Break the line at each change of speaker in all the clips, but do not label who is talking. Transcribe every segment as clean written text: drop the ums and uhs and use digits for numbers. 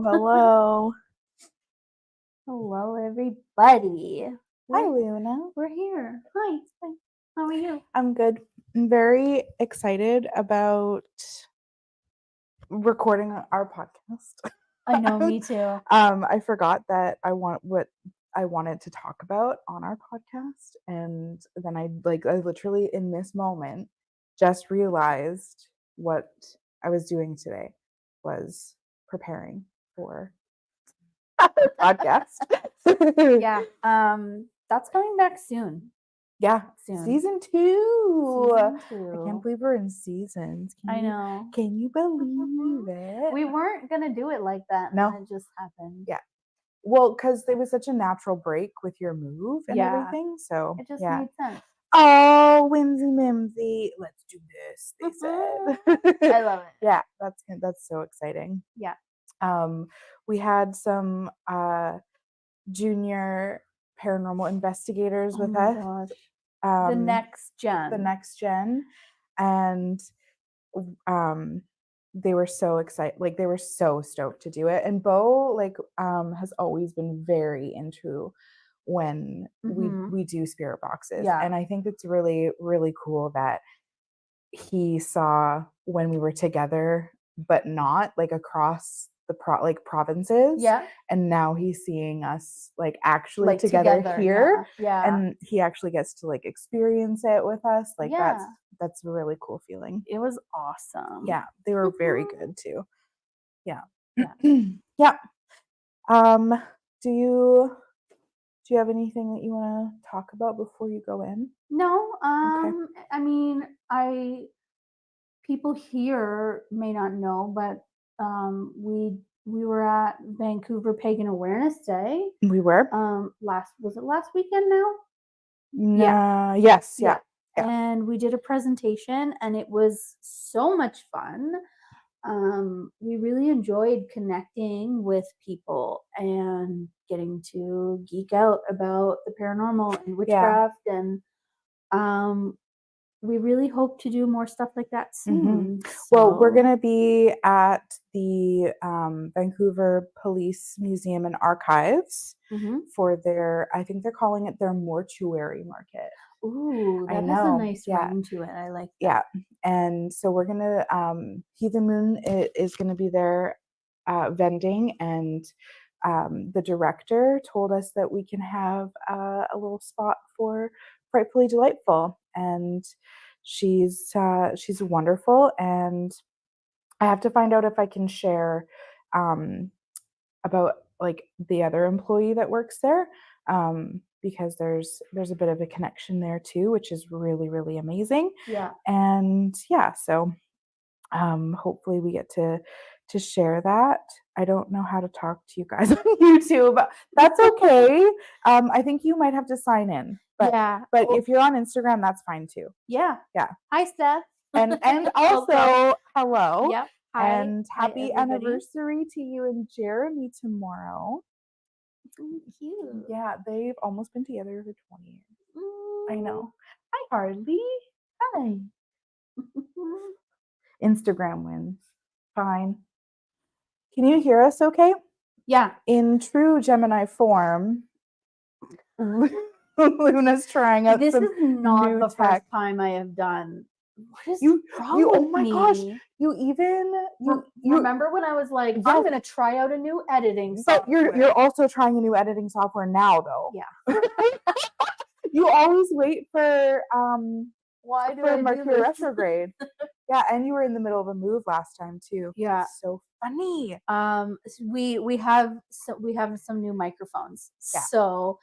Hello.
Hello, everybody.
Hi, Luna.
We're here. Hi. How are you?
I'm good. I'm very excited about recording our podcast.
I know, me too.
I forgot that what I wanted to talk about on our podcast, and then I literally in this moment just realized what I was doing today was preparing for our podcast.
Yeah. That's coming back soon.
Yeah,
Soon.
season 2.
Season
I can't believe we're in seasons.
I know.
Can you believe it?
We weren't gonna do it like that, and
No.
then it just happened.
Yeah. Well, because there was such a natural break with your move and
Yeah.
everything, so
It just
yeah.
made sense.
Oh, whimsy mimsy, let's do this. They said.
I love it.
Yeah, that's so exciting.
Yeah.
We had some junior paranormal investigators with us.
Gosh.
The
next gen.
And they were so excited, like they were so stoked to do it. And Bo has always been very into when we do spirit boxes.
Yeah.
And I think it's really, really cool that he saw when we were together, but not like across the provinces.
Yeah.
And now he's seeing us together here.
Yeah.
And he actually gets to experience it with us. That's a really cool feeling.
It was awesome.
Yeah, they were very good too. Yeah.
Yeah.
Yeah. Do you have anything that you want to talk about before you go in?
No.
Okay.
I mean, people here may not know, but we were at Vancouver Pagan Awareness Day.
We were.
Was it last weekend now?
Yeah. Yes. Yeah.
And we did a presentation, and it was so much fun. We really enjoyed connecting with people and getting to geek out about the paranormal and witchcraft, and we really hope to do more stuff like that soon.
So. Well, we're going to be at the Vancouver Police Museum and Archives for I think they're calling it their mortuary market.
Ooh, that has a nice ring to it. I like that.
Yeah. And so we're going to, Heathen Moon is going to be there vending, and the director told us that we can have a little spot for Frightfully Delightful, and she's wonderful, and I have to find out if I can share about the other employee that works there, because there's a bit of a connection there too, which is really, really amazing.
Yeah.
And yeah, so hopefully we get to share that. I don't know how to talk to you guys on YouTube, but that's okay. I think you might have to sign in. But if you're on Instagram, that's fine too.
Yeah.
Yeah.
Hi, Steph.
And also, hello.
Yep.
Hi. And happy anniversary to you and Jeremy tomorrow.
Thank you.
Yeah, they've almost been together for 20 years. I know. Hi, Harley. Hi. Instagram wins. Fine. Can you hear us okay?
Yeah.
In true Gemini form, Luna's trying out
this
some
is not
new
the
tech.
First time I have done. What is wrong
with
oh
my
me?
Gosh, you
remember when I was like, I'm going to try out a new editing software.
But you're also trying a new editing software now, though.
Yeah.
You always wait for
why do I
Mercury
do this?
retrograde. Yeah, and you were in the middle of a move last time too.
Yeah,
it's so funny.
We have some new microphones. Yeah. So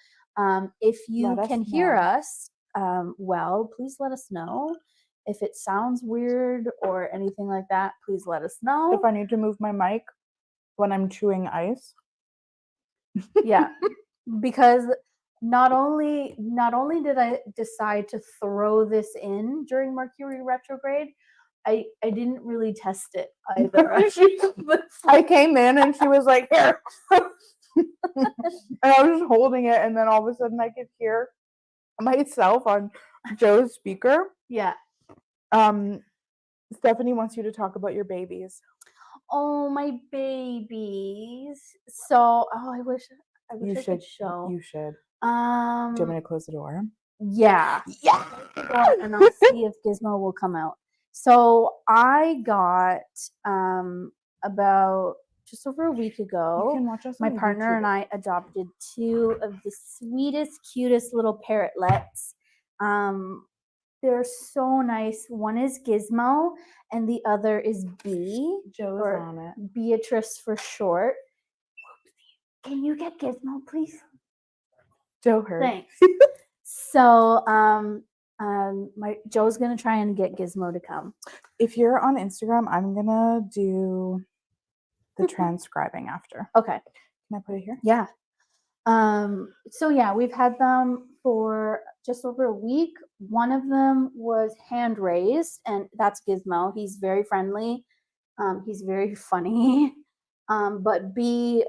if you can hear us, well, please let us know. If it sounds weird or anything like that, please let us know.
If I need to move my mic when I'm chewing ice.
Yeah, because not only did I decide to throw this in during Mercury retrograde, I didn't really test it either.
I came in and she was like, here. And I was just holding it, and then all of a sudden I could hear myself on Joe's speaker.
Yeah.
Stephanie wants you to talk about your babies.
Oh, my babies. So, I wish I could show.
You should. Do you want
Um,
me to close the door?
yeah.
Yeah.
And I'll see if Gizmo will come out. So I got about just over a week
You
ago,
can watch us
my
on
partner
YouTube.
and I adopted 2 of the sweetest, cutest little parrotlets. They're so nice. One is Gizmo and the other is Bee,
Joe's
or
on it.
Beatrice for short. Can you get Gizmo, please?
Joe heard.
Thanks. So, my Joe's gonna try and get Gizmo to come.
If you're on Instagram, I'm gonna do the transcribing after.
Okay.
Can I put it here?
Yeah. So yeah, we've had them for just over a week. One of them was hand raised, and that's Gizmo. He's very friendly. He's very funny. But B,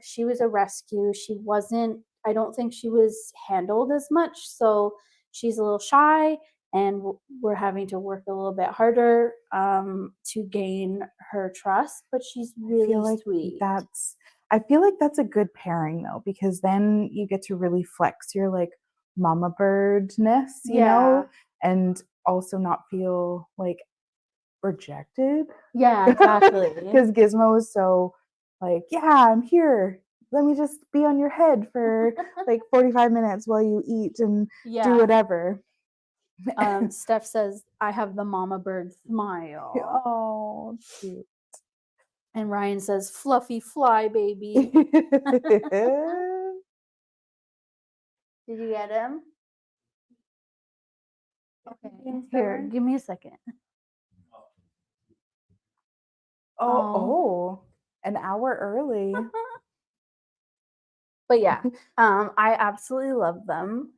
she was a rescue. She wasn't, I don't think she was handled as much. So she's a little shy, and we're having to work a little bit harder to gain her trust. But she's really sweet.
I feel like that's a good pairing though, because then you get to really flex your like mama birdness, you know, and also not feel like rejected.
Yeah, exactly.
Because Gizmo is so like, yeah, I'm here. Let me just be on your head for like 45 minutes while you eat and do whatever.
Steph says, I have the mama bird smile.
Oh, cute.
And Ryan says, fluffy fly, baby. Did you get him? Okay. Here, give me a second.
Oh, an hour early.
But yeah, I absolutely love them.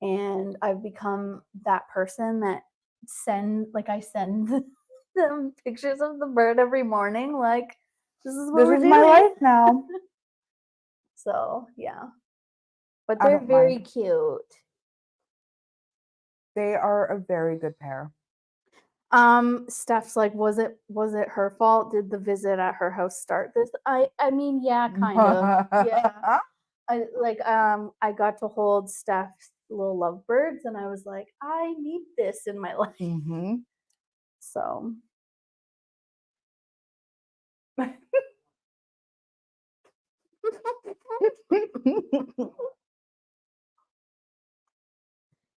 And I've become that person that I send them pictures of the bird every morning. Like, this is what we're doing.
My life now.
So yeah. But they're very cute.
They are a very good pair.
Steph's like, was it her fault? Did the visit at her house start this? I mean, yeah, kind of. Yeah. I got to hold Steph's little lovebirds, and I was like, I need this in my life.
Mm-hmm.
So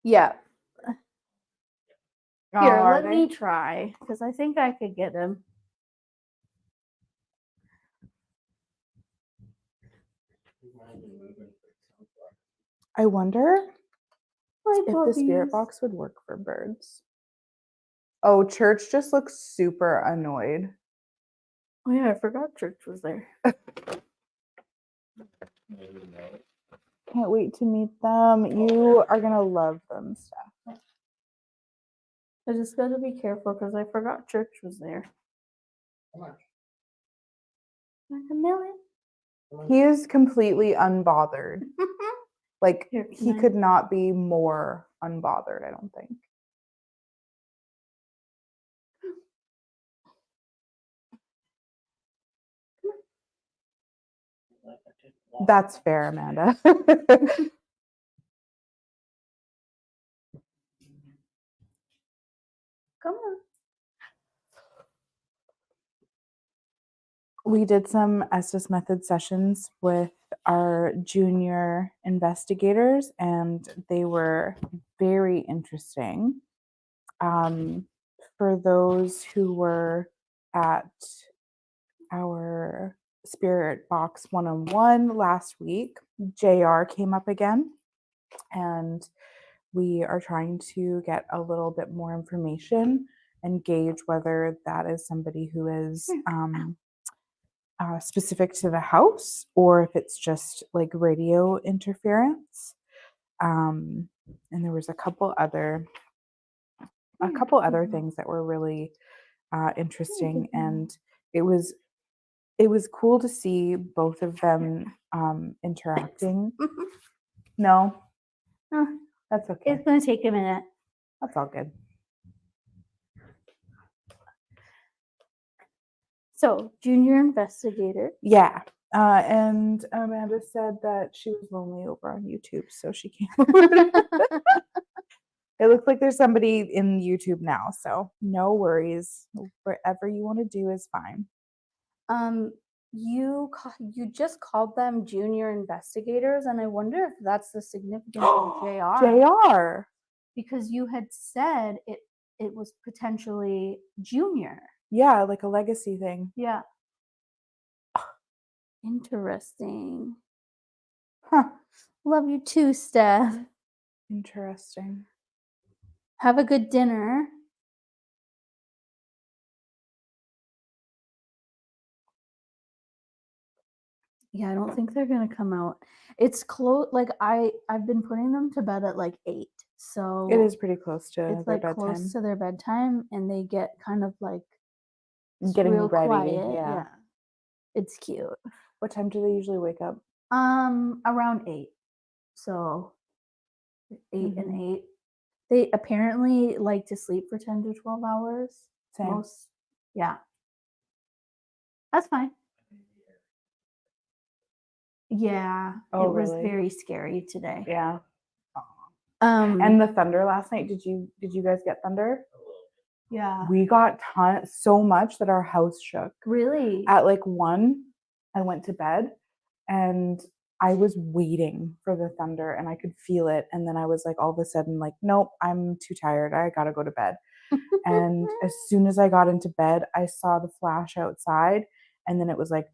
yeah. Here, let me try, because I think I could get him.
I wonder if the spirit box would work for birds. Oh, Church just looks super annoyed.
Oh yeah, I forgot Church was there.
Can't wait to meet them. You are gonna love them, Steph.
I just gotta be careful because I forgot Church was there.
How much?
Like $1 million.
He is completely unbothered. Like, he could not be more unbothered, I don't think. That's fair, Amanda.
Come on.
We did some Estes Method sessions with our junior investigators, and they were very interesting. For those who were at our Spirit Box 101 last week, JR came up again, and we are trying to get a little bit more information and gauge whether that is somebody who is specific to the house or if it's just like radio interference. And there was a couple other things that were really interesting, and it was cool to see both of them interacting. No, that's okay.
It's gonna take a minute.
That's all good.
So, junior investigator.
Yeah. And Amanda said that she was lonely over on YouTube, so she came over. It looks like there's somebody in YouTube now, so no worries. Whatever you want to do is fine.
You just called them junior investigators, and I wonder if that's the significance of JR.
JR.
Because you had said it was potentially junior.
Yeah, like a legacy thing.
Yeah. Interesting.
Huh.
Love you too, Steph.
Interesting.
Have a good dinner. Yeah, I don't think they're gonna come out. It's close. Like I've been putting them to bed at like 8, so
It is pretty close to
it's
their
like
bedtime.
close to their bedtime, and they get kind of like
Getting
real
ready.
quiet.
Yeah.
It's cute.
What time do they usually wake up?
Around 8. So 8 and 8. They apparently like to sleep for 10 to 12 hours.
Same.
Yeah. That's fine. Yeah.
Oh,
it was
really?
very scary today.
Yeah. And the thunder last night, did you guys get thunder?
Yeah.
We got so much that our house shook.
Really?
At like 1, I went to bed and I was waiting for the thunder and I could feel it. And then I was like, all of a sudden, like, nope, I'm too tired. I gotta go to bed. And as soon as I got into bed, I saw the flash outside. And then it was like,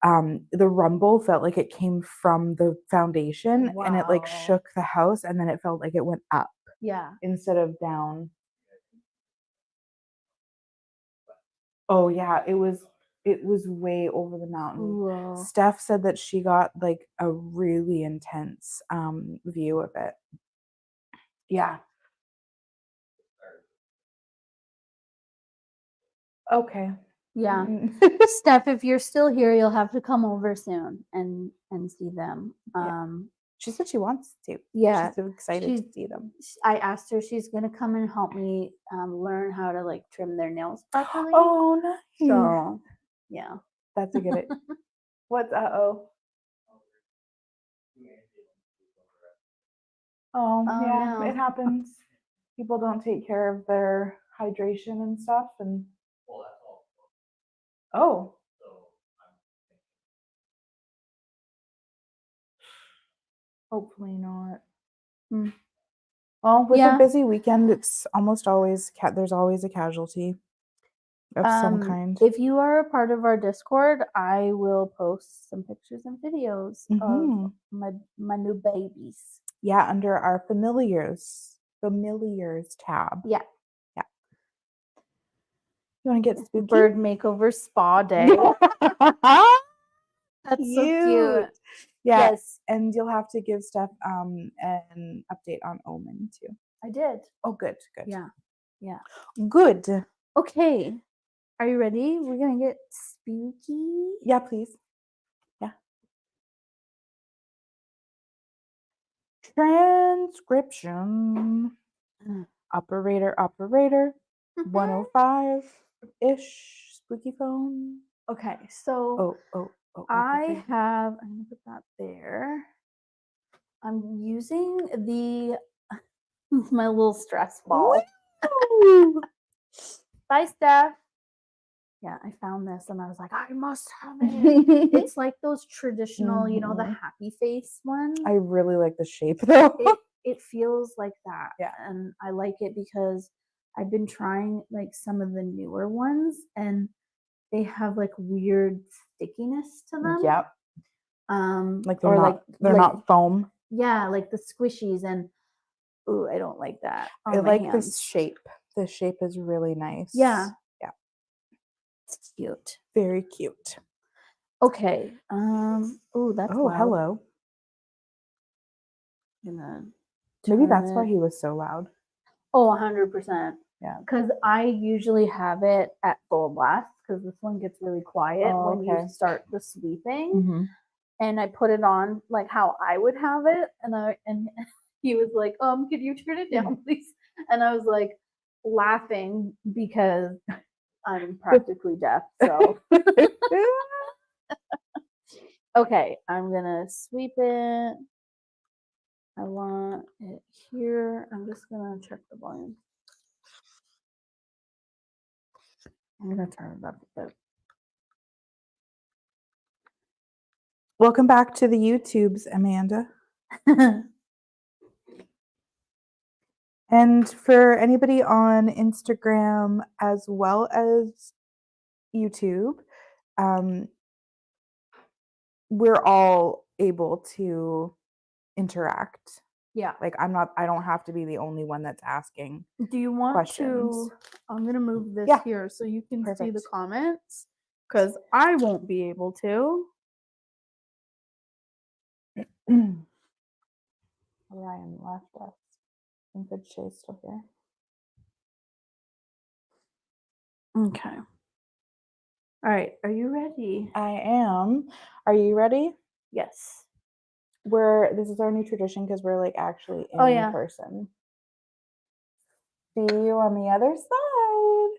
the rumble felt like it came from the foundation and it like shook the house. And then it felt like it went up.
Yeah.
Instead of down. Oh yeah, it was way over the mountain.
Whoa.
Steph said that she got like a really intense view of it. Yeah. Okay.
Yeah. Steph, if you're still here, you'll have to come over soon and see them.
She said she wants to.
Yeah.
She's so excited to see them.
I asked her she's gonna come and help me learn how to like trim their nails properly.
Oh, nice.
So yeah.
That's a good it. What's oh? Oh yeah,
no.
It happens. People don't take care of their hydration and stuff, and oh. Hopefully not. Well, with a busy weekend, it's almost always there's always a casualty of some kind.
If you are a part of our Discord, I will post some pictures and videos of my new babies.
Yeah, under our familiars tab.
Yeah.
You want to get spooky?
Bird makeover spa day. That's so cute.
Yeah. Yes. And you'll have to give Steph an update on Omen too.
I did.
Oh, good.
Yeah.
Good.
Okay. Are you ready? We're gonna get spooky.
Yeah, please. Yeah. Transcription. Operator. 105-ish. Spooky phone.
Okay, so I'm gonna put that there. I'm using my little stress ball. Bye, Steph. Yeah, I found this and I was like, I must have it. It's like those traditional, the happy face one.
I really like the shape though.
It feels like that.
Yeah.
And I like it because I've been trying like some of the newer ones and they have like weird stickiness to them.
Yep. Like they're not foam.
Yeah, like the squishies and I don't like that.
I like this shape. The shape is really nice.
Yeah.
Yeah.
It's cute.
Very cute.
Okay. That's loud.
Hello. Maybe that's why he was so loud.
Oh, 100%.
Yeah.
Because I usually have it at full blast because this one gets really quiet when you start the sweeping.
Mm-hmm.
And I put it on like how I would have it. And he was like, could you turn it down, please? And I was like laughing because I'm practically deaf, so. Okay, I'm gonna sweep it. I want it here. I'm just gonna check the volume. I'm gonna turn it up a
Welcome back to the YouTubes, Amanda.
bit.
And for anybody on Instagram as well as YouTube, we're all able to interact.
Yeah.
Like I don't have to be the only one that's asking.
Do you want
questions.
to? I'm gonna move this
Yeah.
here so you can see the
Perfect.
comments because I won't be able to.
Ryan left us. I think that Shay's still here.
Okay. All right. Are you ready?
I am. Are you ready?
Yes.
This is our new tradition because we're like actually in person. See you on the other side.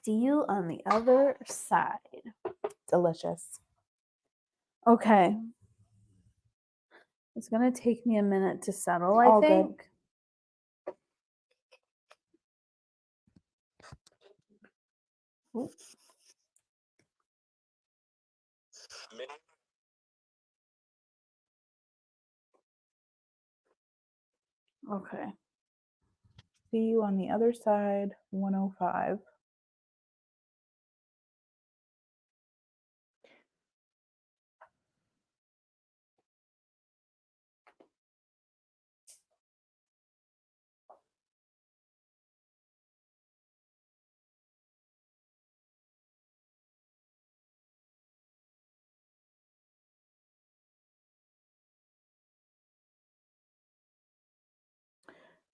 See you on the other side.
Delicious.
Okay. It's gonna take me a minute to settle, I
All
think.
Good.
Okay.
See you on the other side, 105.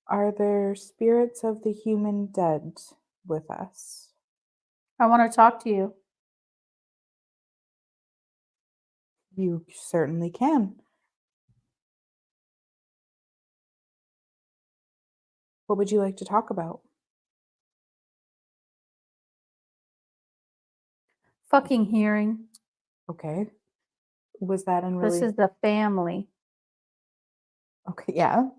Are there spirits of the human dead with us?
I want to talk to you.
You certainly can. What would you like to talk about?
Fucking hearing.
Okay. Was that in
This
really?
is the family.
Okay, yeah.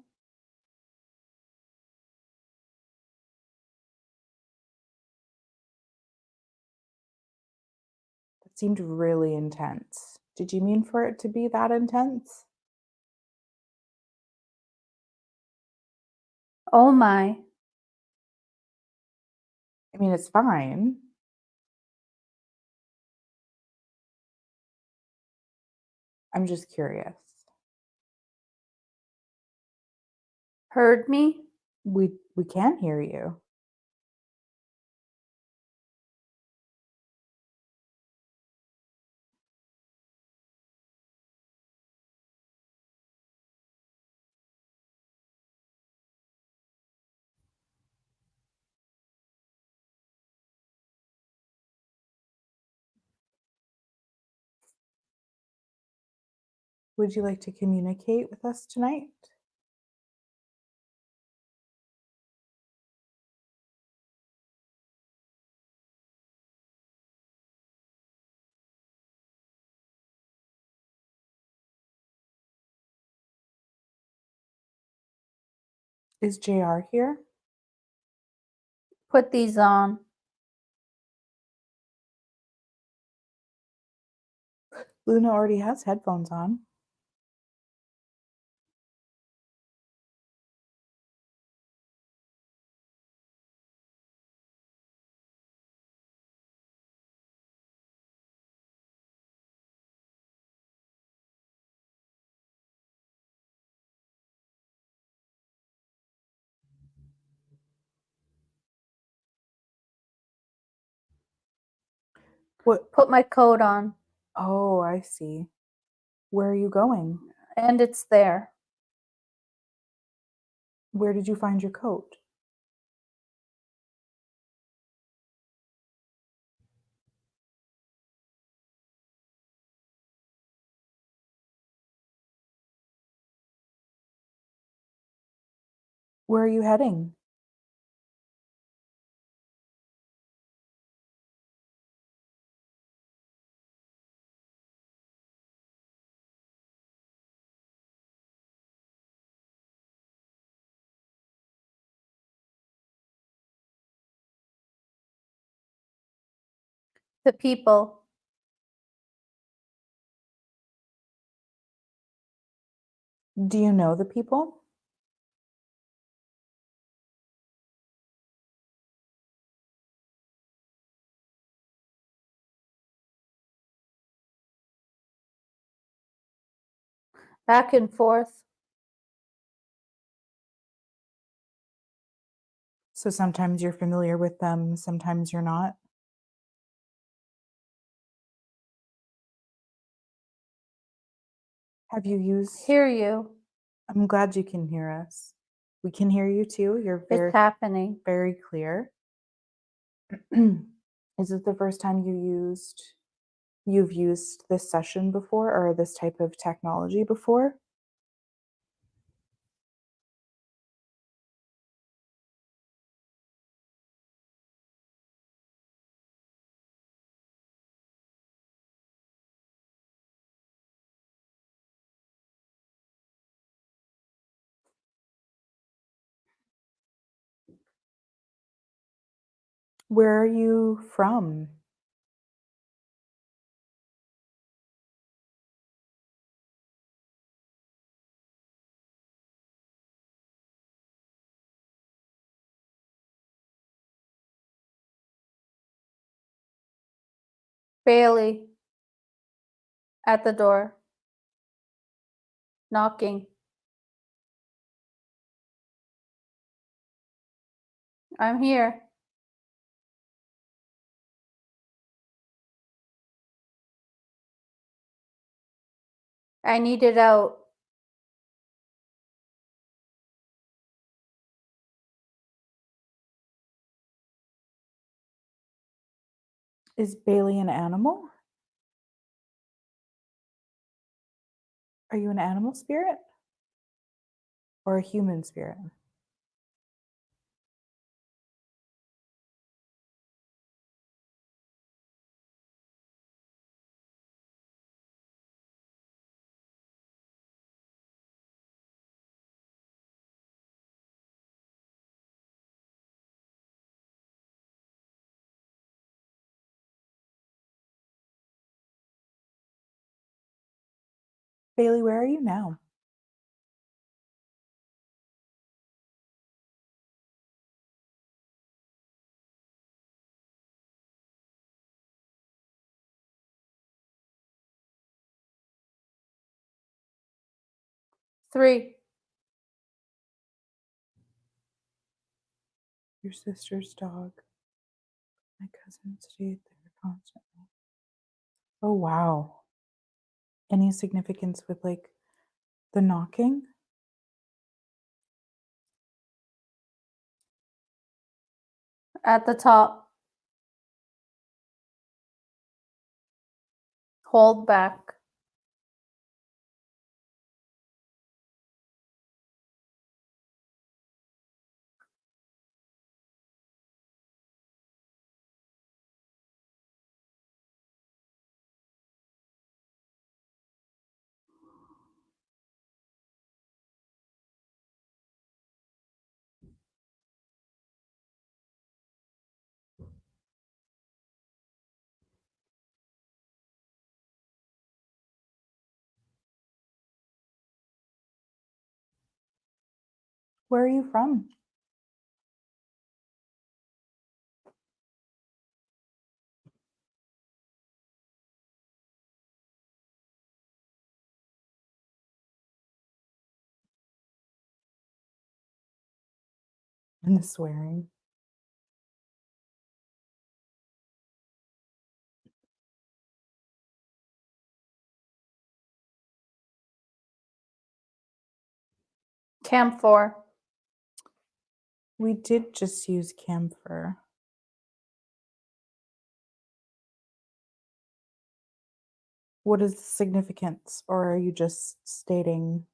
That seemed really intense. Did you mean for it to be that intense?
Oh my.
I mean, it's fine. I'm just curious.
Heard me?
We can hear you. Would you like to communicate with us tonight? Is JR here?
Put these on.
Luna already has headphones on. What?
Put my coat on.
Oh, I see. Where are you going?
And it's there.
Where did you find your coat? Where are you heading?
The people.
Do you know the people?
Back and forth.
So sometimes you're familiar with them, sometimes you're not. Have you used
Hear you.
I'm glad you can hear us. We can hear you too. You're
It's happening.
very clear. Is it the first time you've used this session before or this type of technology before? Where are you from?
Bailey. At the door. Knocking. I'm here. I need it out.
Is Bailey an animal? Are you an animal spirit or a human spirit? Bailey, where are you now?
Three.
Your sister's dog. My cousin stayed there constantly. Oh, wow. Any significance with like the knocking?
At the top. Hold back.
Where are you from? And the swearing.
Camphor.
We did just use camphor. What is the significance, or are you just stating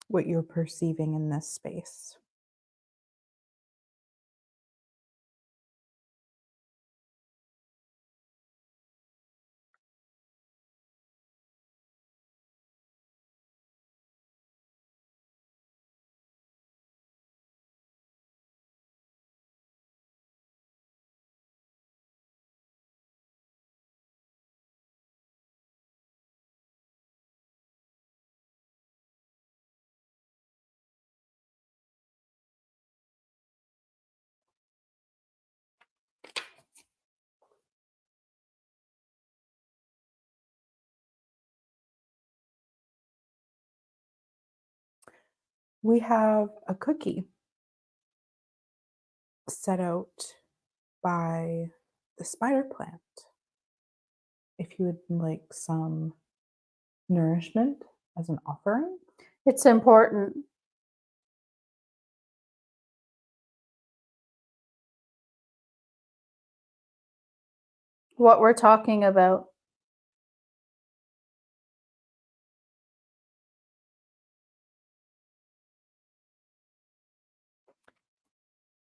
what you're perceiving in this space? We have a cookie set out by the spider plant. If you would like some nourishment as an offering.
It's important. What we're talking about.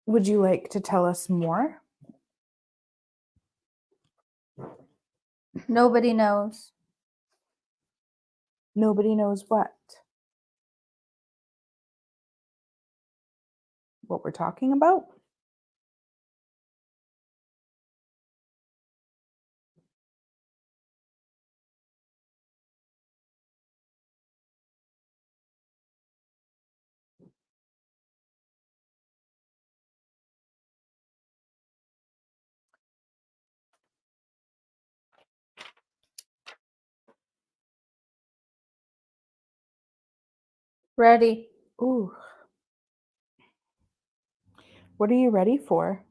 Would you like to tell us more?
Nobody knows.
Nobody knows what? What we're talking about?
Ready.
Ooh. What are you ready for?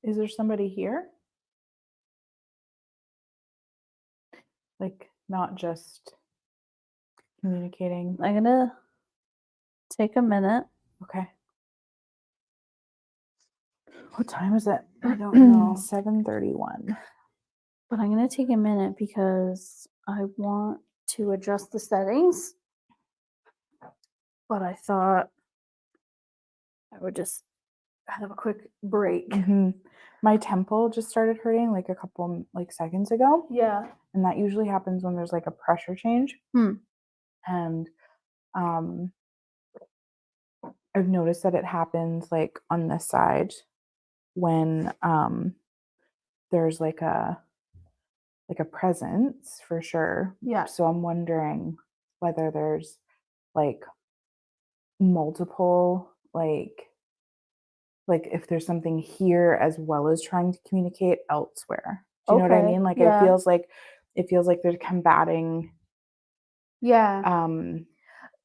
Is there somebody here? Like, not just communicating.
I'm gonna take a minute.
Okay. What time is it?
I don't know.
7:31.
But I'm gonna take a minute because I want to adjust the settings. But I thought I would just have a quick break.
My temple just started hurting like a couple seconds ago.
Yeah.
And that usually happens when there's like a pressure change. And I've noticed that it happens like on this side when there's like a presence for sure.
Yeah.
So I'm wondering whether there's like multiple like if there's something here as well as trying to communicate elsewhere. Do you know what I
Okay,
mean? Like
yeah.
it feels like they're combating.
Yeah.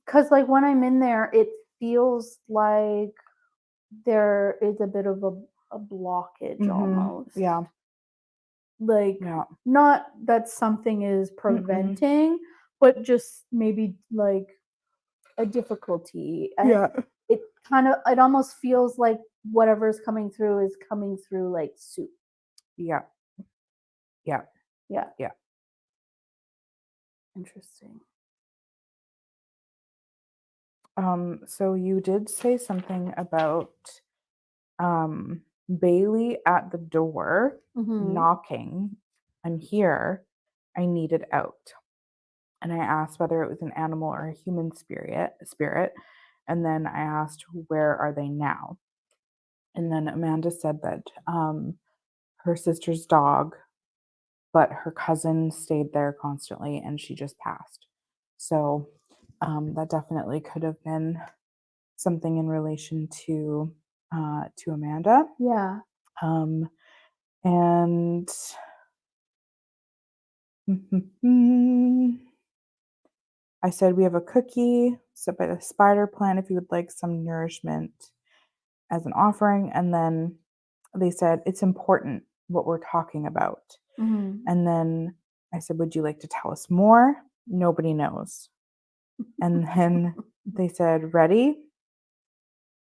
Because like when I'm in there, it feels like there is a bit of a blockage almost.
Yeah.
Like
Yeah.
not that something is preventing, but just maybe like a difficulty.
Yeah.
It almost feels like whatever's coming through is coming through like soup.
Yeah. Yeah.
Yeah.
Yeah.
Interesting.
So you did say something about Bailey at the door knocking. I'm here. I need it out. And I asked whether it was an animal or a human spirit. And then I asked, where are they now? And then Amanda said that her sister's dog, but her cousin stayed there constantly and she just passed. So that definitely could have been something in relation to Amanda.
Yeah.
And I said we have a cookie set by the spider plant if you would like some nourishment as an offering. And then they said it's important what we're talking about. And then I said, would you like to tell us more? Nobody knows. And then they said, ready?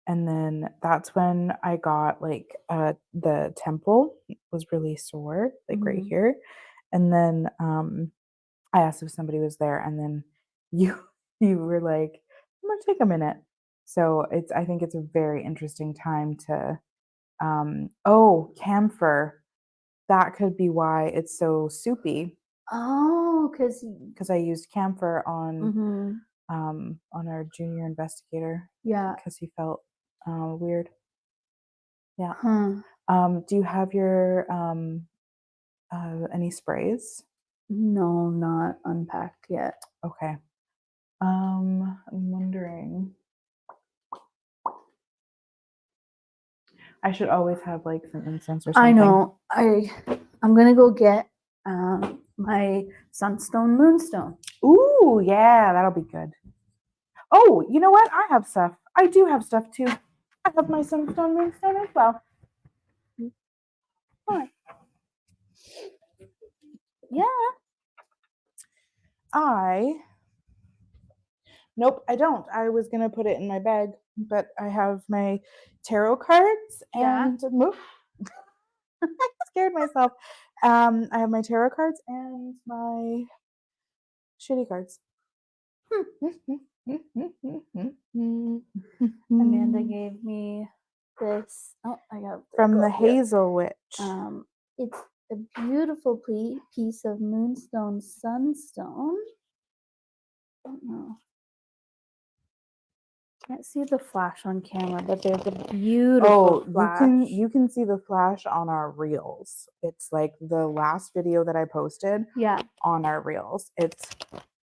And then that's when I got like the temple was really sore, like right here. And then I asked if somebody was there, and then you you were like, I'm gonna take a minute. So I think it's a very interesting time to camphor. That could be why it's so soupy.
Oh,
because I used camphor on our junior investigator.
Yeah.
Because he felt weird. Yeah.
Huh.
Do you have your any sprays?
No, not unpacked yet.
Okay. I'm wondering. I should always have like some incense or something.
I know. I'm gonna go get my sunstone moonstone.
Ooh, yeah, that'll be good. Oh, you know what? I have stuff. I do have stuff too. I have my sunstone moonstone as well. Fine.
Yeah.
Nope, I don't. I was gonna put it in my bag, but I have my tarot cards
Yeah.
and I scared myself. I have my tarot cards and my shitty cards.
Amanda gave me this. Oh, I got
From the Hazel Witch.
It's a beautiful piece of moonstone sunstone. I don't know. Can't see the flash on camera, but there's a beautiful flash.
You can see the flash on our reels. It's like the last video that I posted.
Yeah,
on our reels.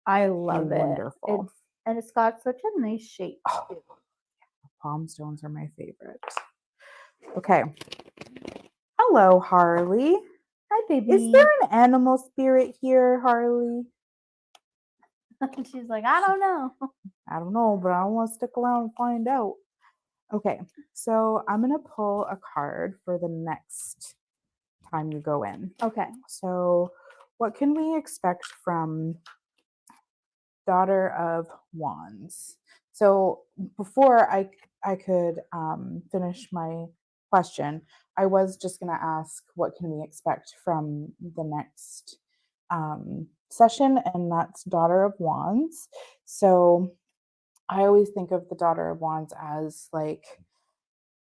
I love
wonderful.
And it's got such a nice shape too.
Palm stones are my favorite. Okay. Hello, Harley.
Hi, baby.
Is there an animal spirit here, Harley?
She's like, I don't know.
I don't know, but I want to stick around and find out. Okay, so I'm going to pull a card for the next time you go in.
Okay.
So, what can we expect from Daughter of Wands? So, before I could finish my question, I was just going to ask, what can we expect from the next session? And that's Daughter of Wands. So I always think of the Daughter of Wands as like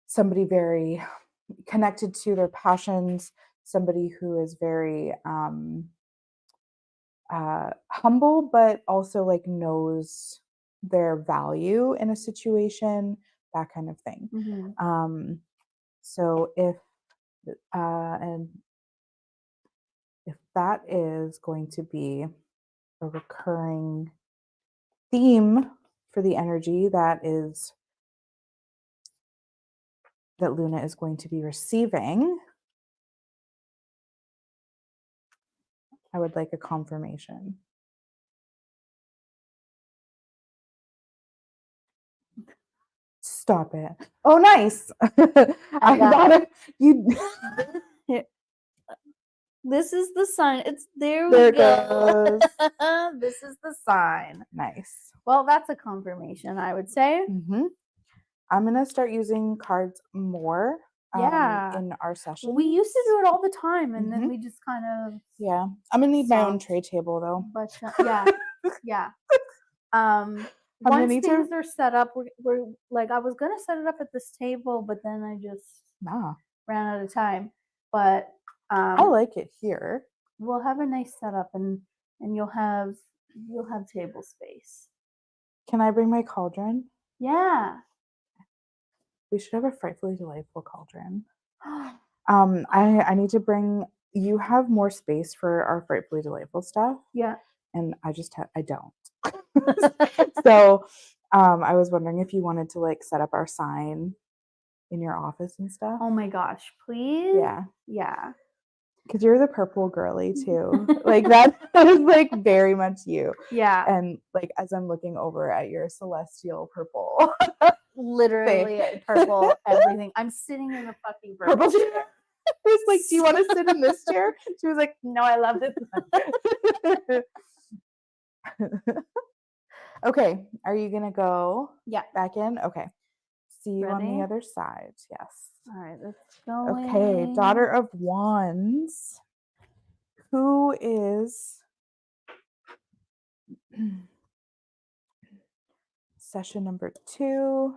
somebody very connected to their passions, somebody who is very humble, but also like knows their value in a situation, that kind of thing. So and if that is going to be a recurring theme for the energy that Luna is going to be receiving, I would like a confirmation. Stop it. Oh, nice. I got it. You.
This is the sign. There
There
we
it
go.
goes.
This is the sign.
Nice.
Well, that's a confirmation, I would say.
I'm going to start using cards more in our sessions.
We used to do it all the time, and then we just kind of...
Yeah. I'm going to need my own tray table, though.
But yeah. Once things are set up, we're like, I was going to set it up at this table, but then I just ran out of time. But
I like it here.
We'll have a nice setup, and you'll have table space.
Can I bring my cauldron?
Yeah.
We should have a Frightfully Delightful cauldron. I need to bring. You have more space for our Frightfully Delightful stuff.
Yeah.
And I don't. So I was wondering if you wanted to like set up our sign in your office and stuff.
Oh my gosh, please. Yeah.
Because you're the purple girly too. Like that is like very much you.
Yeah.
And like as I'm looking over at your celestial purple.
Literally purple everything. I'm sitting in a fucking purple chair.
I was like, do you want to sit in this chair? She was like, no, I love this one. Okay, are you gonna go back in? Okay. See you on the other side. Yes.
All right, let's go.
Okay, Daughter of Wands. Who is session number 2?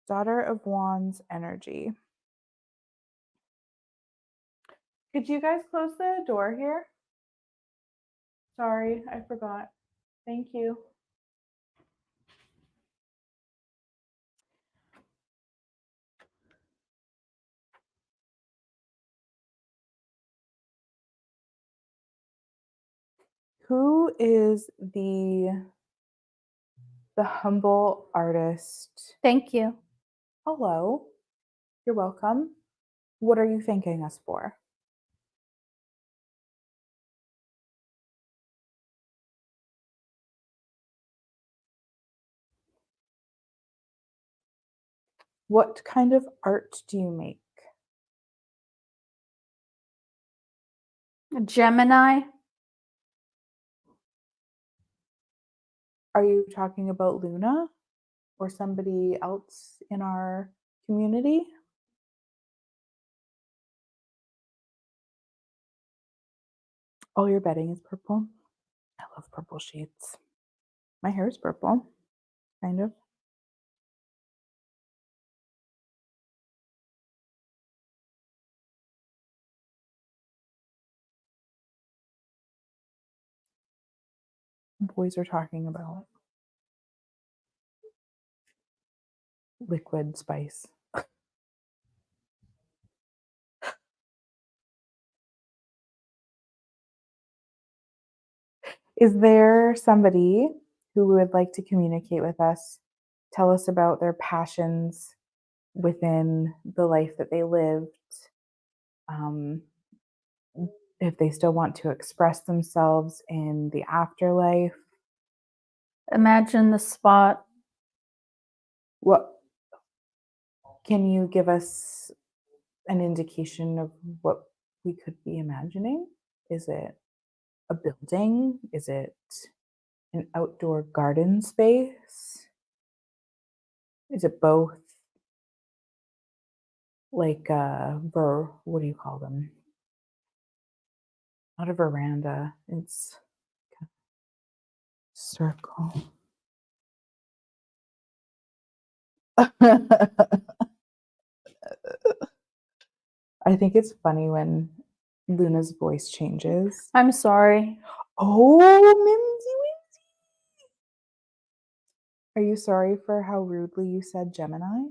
Daughter of Wands energy. Could you guys close the door here? Sorry, I forgot. Thank you. Who is the humble artist?
Thank you.
Hello. You're welcome. What are you thanking us for? What kind of art do you make?
Gemini.
Are you talking about Luna or somebody else in our community? Oh, your bedding is purple. I love purple sheets. My hair is purple, kind of. Boys are talking about liquid spice. Is there somebody who would like to communicate with us, tell us about their passions within the life that they lived? Um, if they still want to express themselves in the afterlife?
Imagine the spot.
What can you give us an indication of what we could be imagining? Is it a building? Is it an outdoor garden space? Is it both? Like what do you call them? Not a veranda. It's a circle. I think it's funny when Luna's voice changes.
I'm sorry.
Oh, Mimsy Whimsy. Are you sorry for how rudely you said Gemini?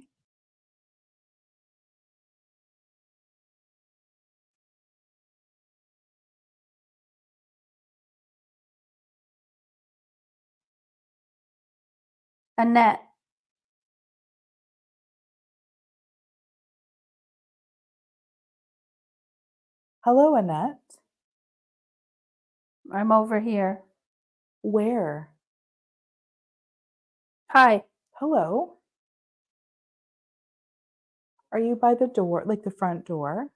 Annette.
Hello, Annette.
I'm over here.
Where?
Hi.
Hello. Are you by the door, like the front door?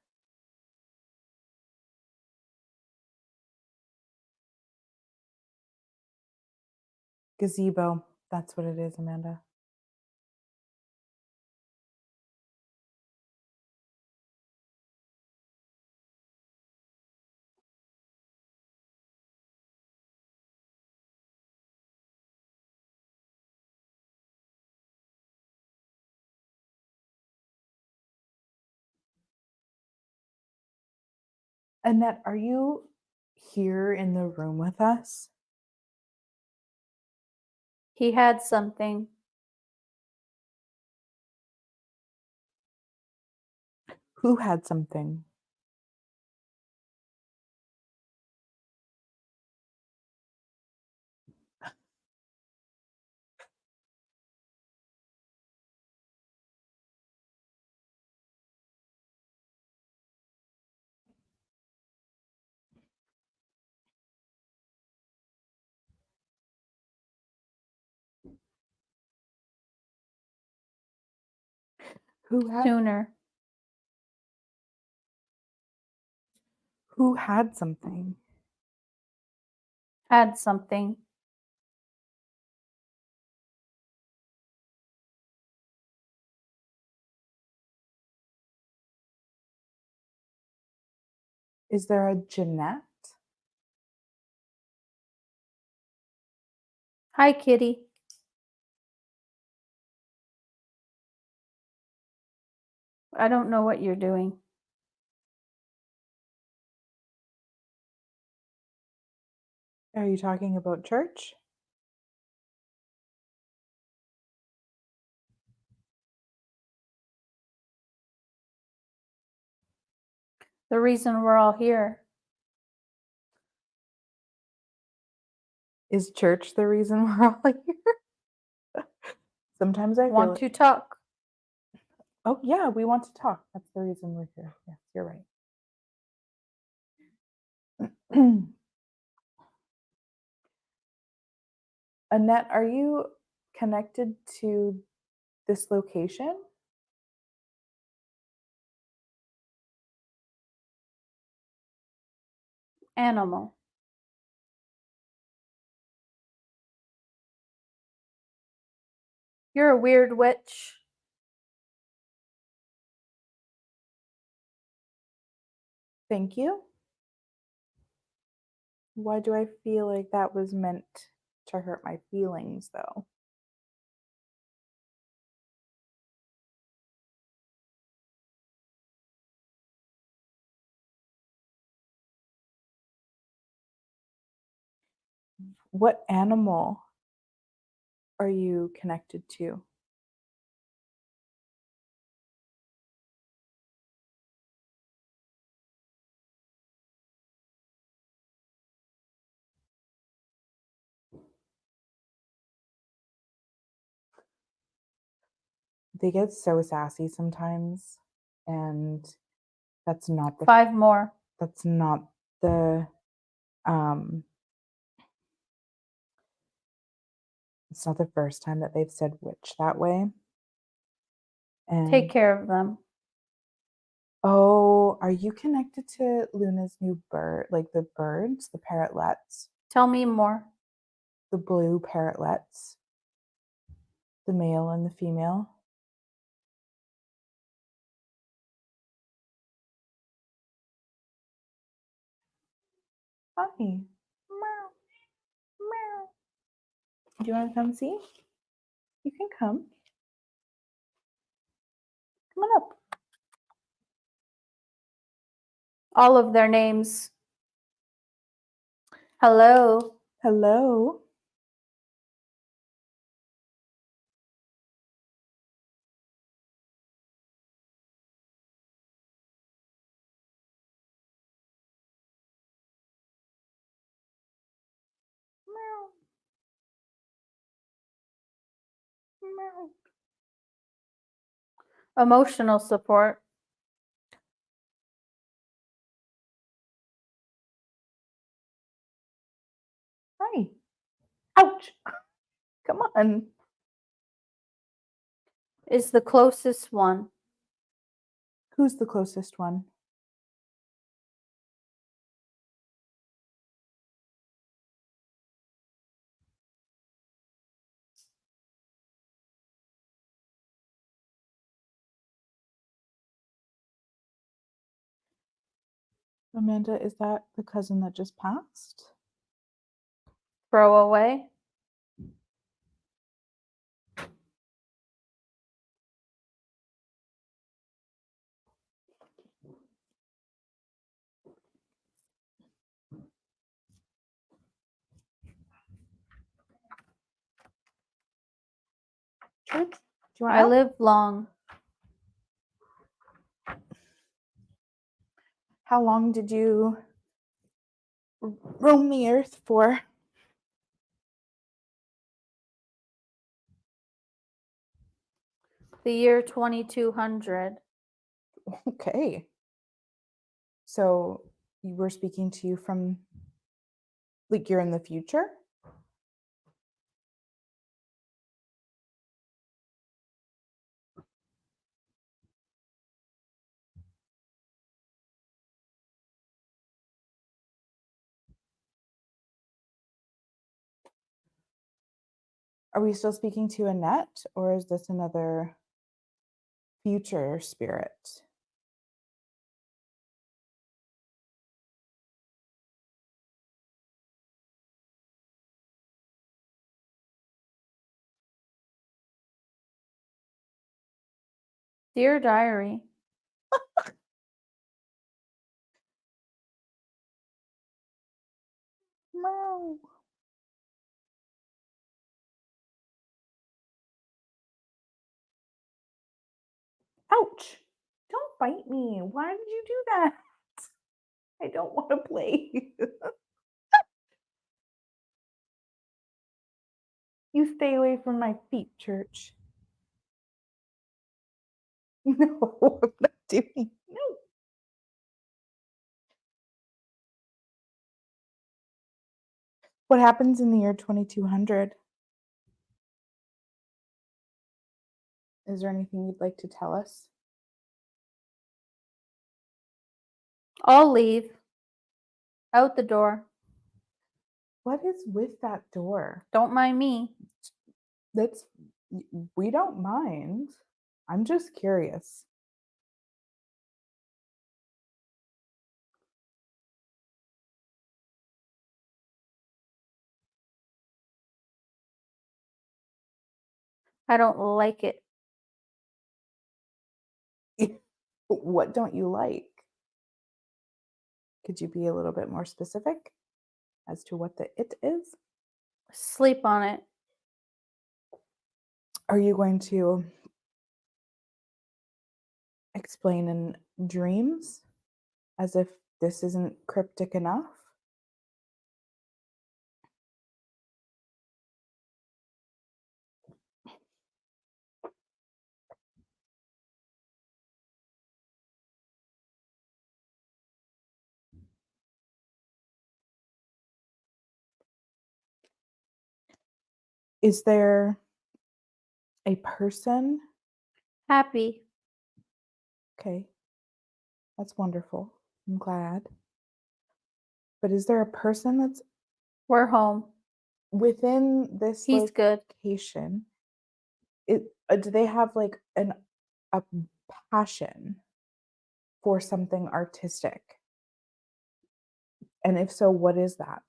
Gazebo. That's what it is, Amanda. Annette, are you here in the room with us?
He had something.
Who had something? Who
Sooner.
who had something?
Had something.
Is there a Jeanette?
Hi, kitty. I don't know what you're doing.
Are you talking about church?
The reason we're all here.
Is church the reason we're all here? Sometimes I feel
Want
it.
to talk?
Oh, yeah, we want to talk. That's the reason we're here. Yes, you're right. Annette, are you connected to this location?
Animal. You're a weird witch.
Thank you. Why do I feel like that was meant to hurt my feelings, though? What animal are you connected to? They get so sassy sometimes, and that's not the
5 more.
that's not the um it's not the first time that they've said witch that way.
Take
And
care of them.
oh, are you connected to Luna's new bird, like the birds, the parrotlets,
Tell me more.
the blue parrotlets, the male and the female? Hi. Meow. Meow. Do you want to come see? You can come. Come on up.
All of their names. Hello.
Hello. Meow. Meow.
Emotional support.
Hi. Ouch. Come on.
Is the closest one.
Who's the closest one? Amanda, is that the cousin that just passed?
Throw away.
George, do you want
I
out?
live long.
How long did you roam the earth for?
The year 2200.
Okay. So you were speaking to you from, like, you're in the future? Are we still speaking to Annette, or is this another future spirit?
Dear diary.
No. Ouch. Don't bite me. Why did you do that? I don't want to play. You stay away from my feet, Church. No, I'm not doing. No. What happens in the year 2200? Is there anything you'd like to tell us?
I'll leave. Out the door.
What is with that door?
Don't mind me.
That's we don't mind. I'm just curious.
I don't like it.
What don't you like? Could you be a little bit more specific as to what the it is?
Sleep on it.
Are you going to explain in dreams as if this isn't cryptic enough? Is there a person?
Happy.
Okay, that's wonderful. I'm glad. But is there a person that's
We're home.
within this
He's good.
location? Do they have like a passion for something artistic? And if so, what is that?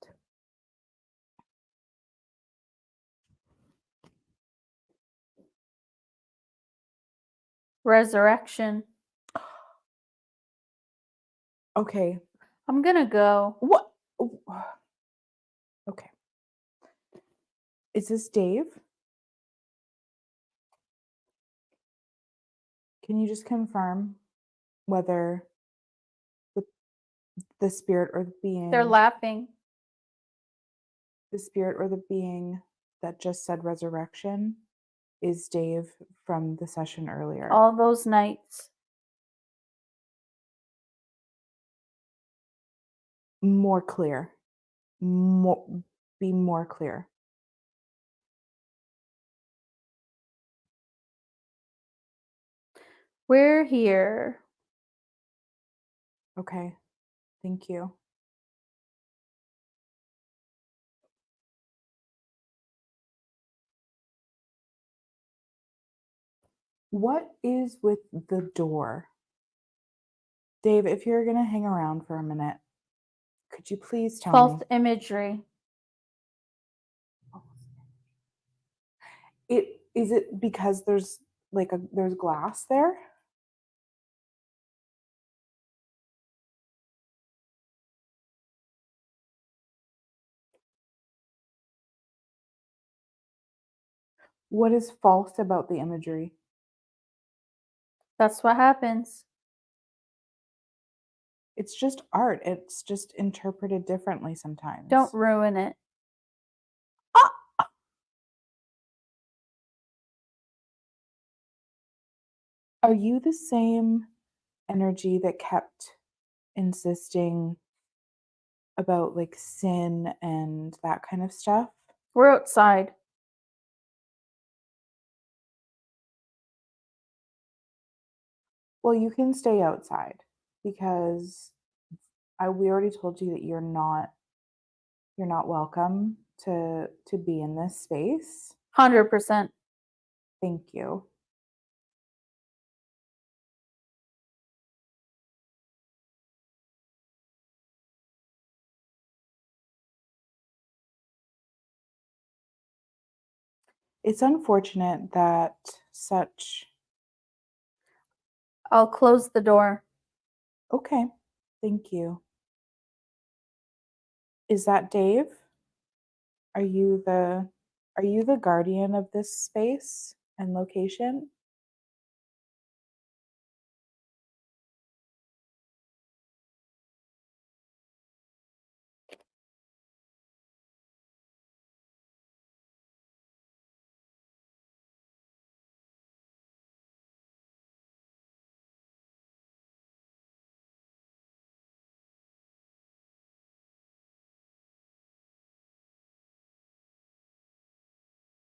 Resurrection.
Okay.
I'm gonna go.
What? Okay. Is this Dave? Can you just confirm whether the, the spirit or the being,
They're laughing.
the spirit or the being that just said resurrection is Dave from the session earlier?
All those nights.
More clear. Be more clear.
We're here.
Okay. Thank you. What is with the door? Dave, if you're going to hang around for a minute, could you please tell
False
me?
imagery.
Is it because there's there's glass there? What is false about the imagery?
That's what happens.
It's just art. It's just interpreted differently sometimes.
Don't ruin it.
Ah! Are you the same energy that kept insisting about like sin and that kind of stuff?
We're outside.
Well, you can stay outside because we already told you that you're not welcome to be in this space.
100%.
Thank you. It's unfortunate that such.
I'll close the door.
Okay, thank you. Is that Dave? Are you the guardian of this space and location?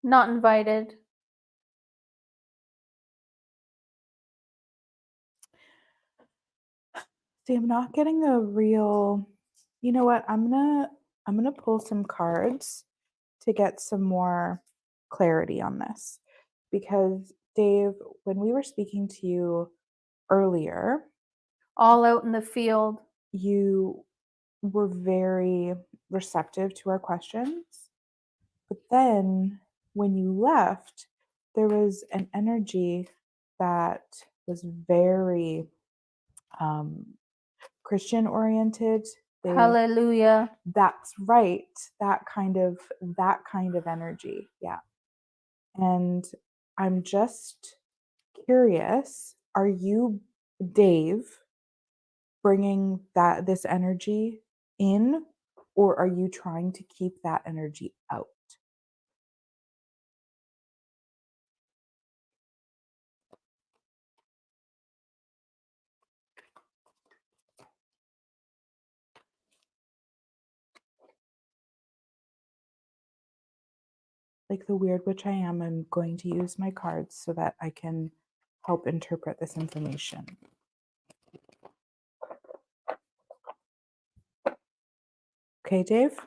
Not invited.
See, I'm not getting a real. You know what? I'm gonna pull some cards to get some more clarity on this, because Dave, when we were speaking to you earlier,
All out in the field.
you were very receptive to our questions. But then when you left, there was an energy that was very Christian oriented.
Hallelujah.
That's right. That kind of energy. Yeah. And I'm just curious, are you, Dave, bringing this energy in, or are you trying to keep that energy out? Like the weird witch I am, I'm going to use my cards so that I can help interpret this information. Okay, Dave?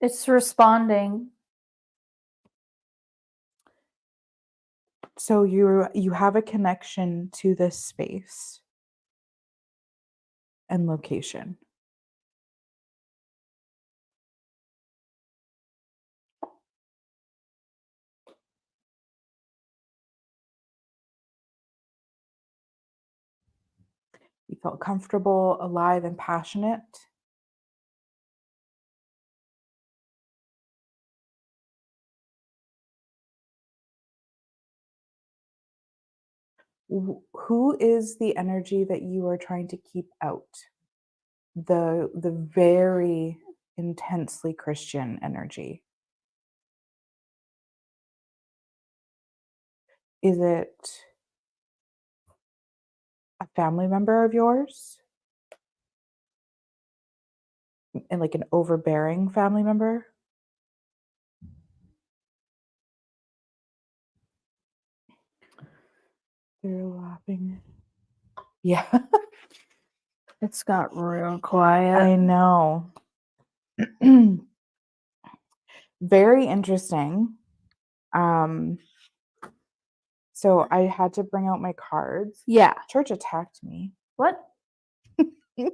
It's responding.
So you have a connection to this space and location. You felt comfortable, alive, and passionate. Who is the energy that you are trying to keep out? The very intensely Christian energy. Is it a family member of yours? And like an overbearing family member? They're laughing. Yeah.
It's got real quiet.
I know. Very interesting. So I had to bring out my cards.
Yeah.
Church attacked me.
What?
My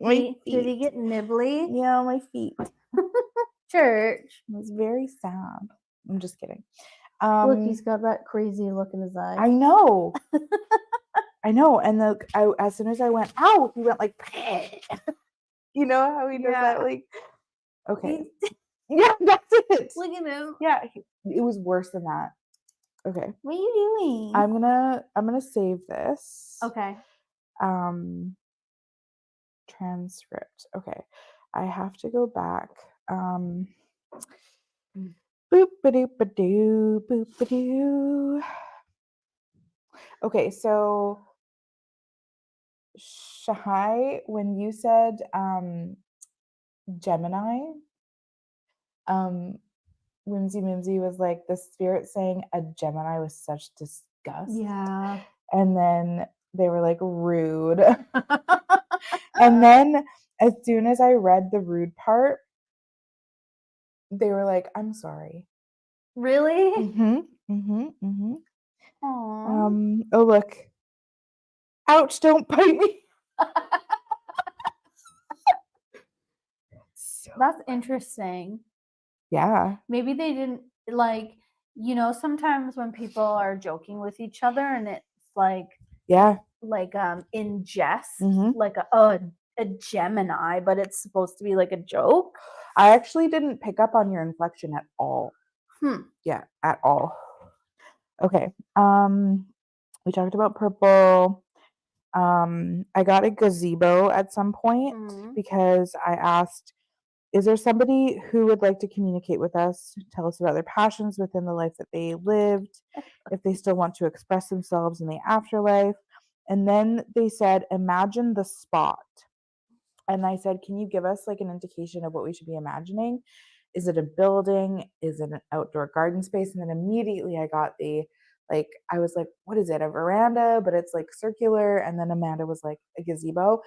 feet.
Did he get nibbly?
Yeah, my feet.
Church.
It was very sad. I'm just kidding.
Look, he's got that crazy look in his eye.
I know. I know. And as soon as I went, ow, he went like, you know how he does that? Like, okay. Yeah, that's it.
Look at him.
Yeah, it was worse than that. Okay.
What are you doing?
I'm gonna save this.
Okay.
Transcript. Okay. I have to go back. Boop-a-doop-a-doo, boop-a-doo. Okay, so Shahai, when you said Gemini, Whimsy Mimsy was like, the spirit saying a Gemini was such disgust.
Yeah.
And then they were like, rude. And then as soon as I read the rude part, they were like, I'm sorry.
Really?
Aww. Oh, look. Ouch, don't bite me.
That's interesting.
Yeah.
Maybe they didn't sometimes when people are joking with each other and it's like in jest, like a Gemini, but it's supposed to be like a joke.
I actually didn't pick up on your inflection at all. Yeah, at all. Okay. We talked about purple. I got a gazebo at some point because I asked is there somebody who would like to communicate with us, tell us about their passions within the life that they lived, if they still want to express themselves in the afterlife? And then they said, imagine the spot. And I said, can you give us like an indication of what we should be imagining? Is it a building? Is it an outdoor garden space? And then immediately I got I was like, what is it? A veranda, but it's like circular. And then Amanda was like, a gazebo.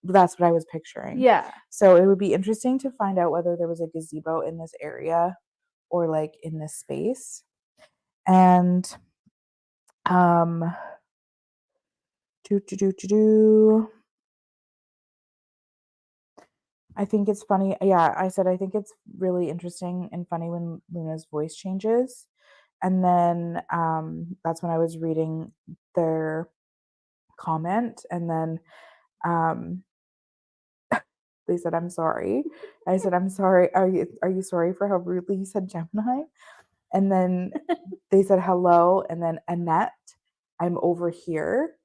That's what I was picturing.
Yeah.
So it would be interesting to find out whether there was a gazebo in this area or like in this space. And do do do do do. I think it's funny. Yeah, I said I think it's really interesting and funny when Luna's voice changes. And then that's when I was reading their comment, and then um, they said, "I'm sorry." I said, "I'm sorry. Are you sorry for how rudely you said Gemini?" And then they said, "Hello," and then Annette, "I'm over here."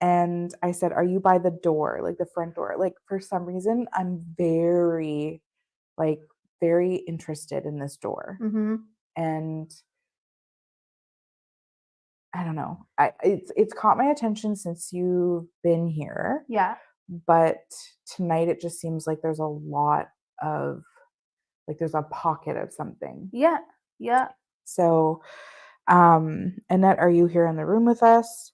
And I said, "Are you by the door, like the front door?" Like for some reason, I'm like very interested in this door.
Mm-hmm.
And I don't know. It's caught my attention since you've been here,
Yeah.
but tonight it just seems like there's a lot of like there's a pocket of something.
Yeah. Yeah.
So, Annette, are you here in the room with us?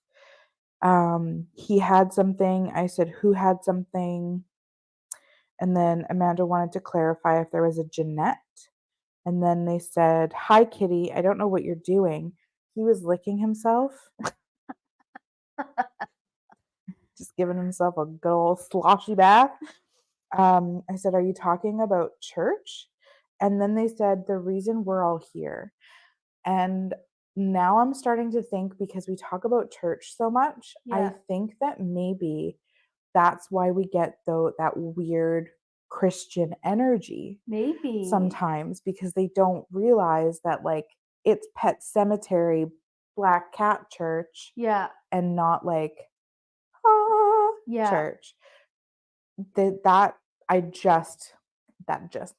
He had something. I said, who had something? And then Amanda wanted to clarify if there was a Jeanette. And then they said, hi, Kitty. I don't know what you're doing. He was licking himself, just giving himself a good old sloshy bath. I said, are you talking about church? And then they said, the reason we're all here. And now I'm starting to think, because we talk about church so much, I
Yeah.
think that maybe that's why we get that weird Christian energy
Maybe.
sometimes, because they don't realize that like it's Pet Cemetery Black Cat Church
Yeah.
and not like
Yeah.
church. That just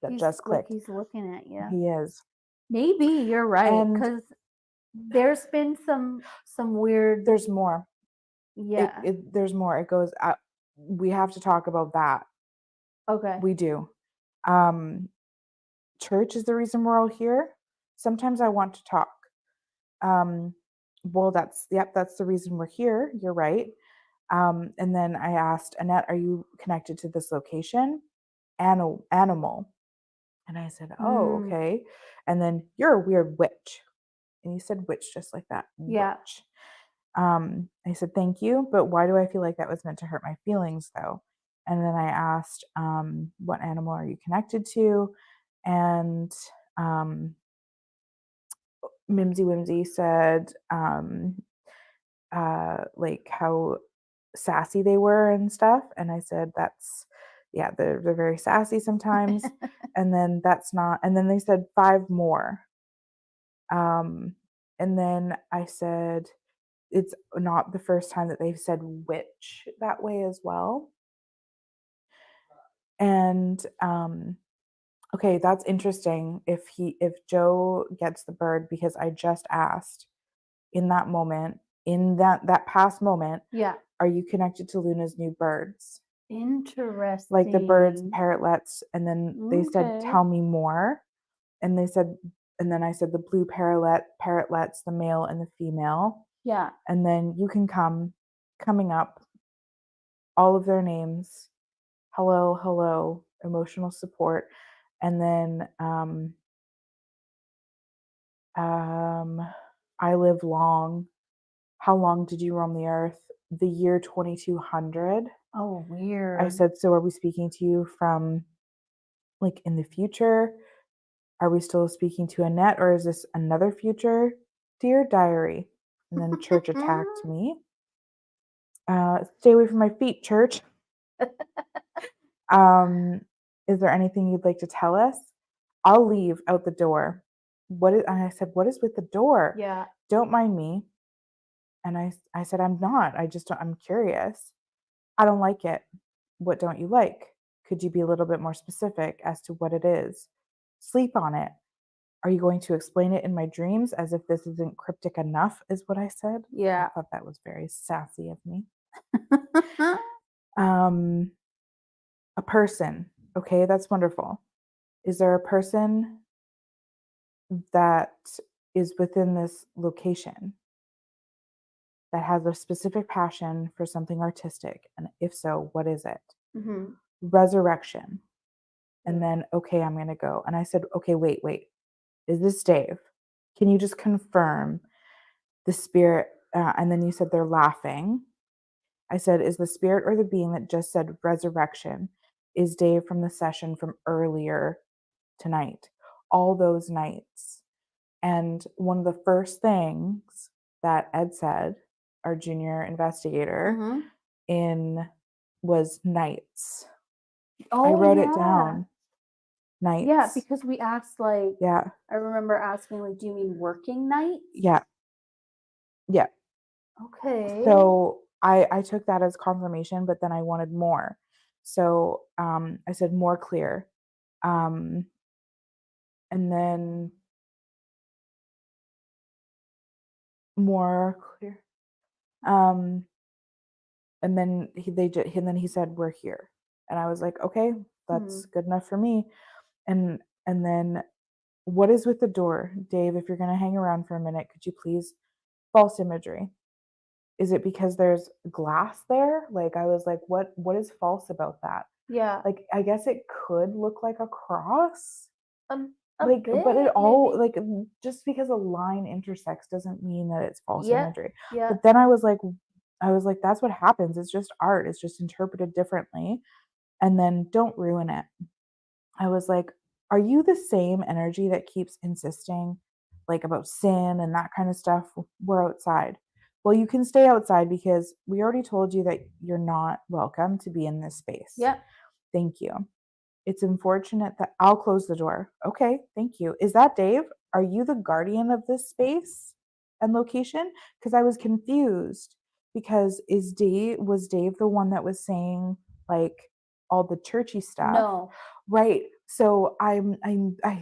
He's like
clicked.
he's looking at you.
He is.
Maybe you're right,
And
because there's been some weird.
there's more.
Yeah.
There's more. It goes we have to talk about that.
Okay.
We do. Church is the reason we're all here. Sometimes I want to talk. Well, that's the reason we're here. You're right. And then I asked Annette, are you connected to this location? Animal. And I said, oh, okay. And then you're a weird witch. And you said witch just like that.
Yeah.
Witch. I said, thank you, but why do I feel like that was meant to hurt my feelings though? And then I asked, what animal are you connected to? And Mimsy Whimsy said, like how sassy they were and stuff. And I said, yeah, they're very sassy sometimes. And then and then they said 5 more. And then I said, it's not the first time that they've said witch that way as well. And okay, that's interesting if Joe gets the bird, because I just asked in that moment, in that past moment,
Yeah.
are you connected to Luna's new birds?
Interesting.
Like the birds, parrotlets, and then they said,
Okay.
tell me more. And they said, and then I said the blue parrotlets, the male and the female.
Yeah.
And then you can coming up, all of their names, hello, emotional support. And then I live long. How long did you roam the earth? The year 2200.
Oh, weird.
I said, so are we speaking to you from like in the future? Are we still speaking to Annette, or is this another future? Dear diary. And then church attacked me. Stay away from my feet, church. Is there anything you'd like to tell us? I'll leave out the door. And I said, what is with the door?
Yeah.
Don't mind me. And I said, I'm not. I'm curious. I don't like it. What don't you like? Could you be a little bit more specific as to what it is? Sleep on it. Are you going to explain it in my dreams as if this isn't cryptic enough, is what I said. I
Yeah.
thought that was very sassy of me. Um, a person. Okay, that's wonderful. Is there a person that is within this location that has a specific passion for something artistic? And if so, what is it?
Mhm.
Resurrection. And
Yeah.
then, okay, I'm going to go. And I said, okay, wait. Is this Dave? Can you just confirm the spirit? And then you said they're laughing. I said, is the spirit or the being that just said resurrection is Dave from the session from earlier tonight, all those nights? And one of the first things that Ed said, our junior investigator,
Mhm.
in was nights. I
Oh,
wrote it
yeah.
down.
Yeah,
Nights.
because we asked, like,
Yeah.
I remember asking, like, "Do you mean working nights?"
Yeah. Yeah.
Okay.
So I took that as confirmation, but then I wanted more. So I said more clear. Um, and then more clear. Um, and then and then he said we're here, and I was like, okay,
Hmm.
that's good enough for me. And then what is with the door, Dave? If you're gonna hang around for a minute, could you please false imagery? Is it because there's glass there? Like I was like, what is false about that?
Yeah.
Like I guess it could look like a cross.
A
Like, but it
bit,
all
maybe.
like just because a line intersects doesn't mean that it's false
Yeah.
imagery.
Yeah.
But then I was like, that's what happens. It's just art. It's just interpreted differently. And then don't ruin it. I was like, are you the same energy that keeps insisting like about sin and that kind of stuff? We're outside. Well, you can stay outside because we already told you that you're not welcome to be in this space.
Yeah.
Thank you. It's unfortunate that I'll close the door. Okay, thank you. Is that Dave? Are you the guardian of this space and location? Because I was confused because was Dave the one that was saying like all the churchy stuff?
No.
Right. So I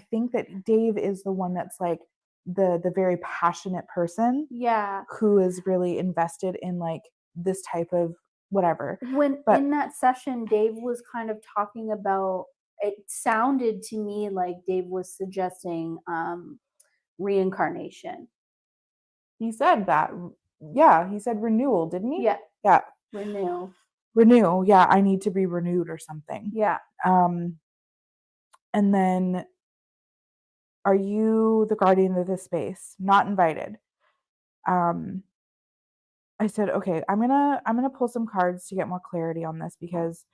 think that Dave is the one that's like the very passionate person
Yeah.
who is really invested in like this type of whatever.
When
But
in that session, Dave was kind of talking about, it sounded to me like Dave was suggesting reincarnation.
he said that. Yeah, he said renewal, didn't he?
Yeah.
Yeah.
Renew.
Renew. Yeah, I need to be renewed or something.
Yeah.
Um, and then are you the guardian of this space? Not invited. Um, I said, okay, I'm gonna pull some cards to get more clarity on this because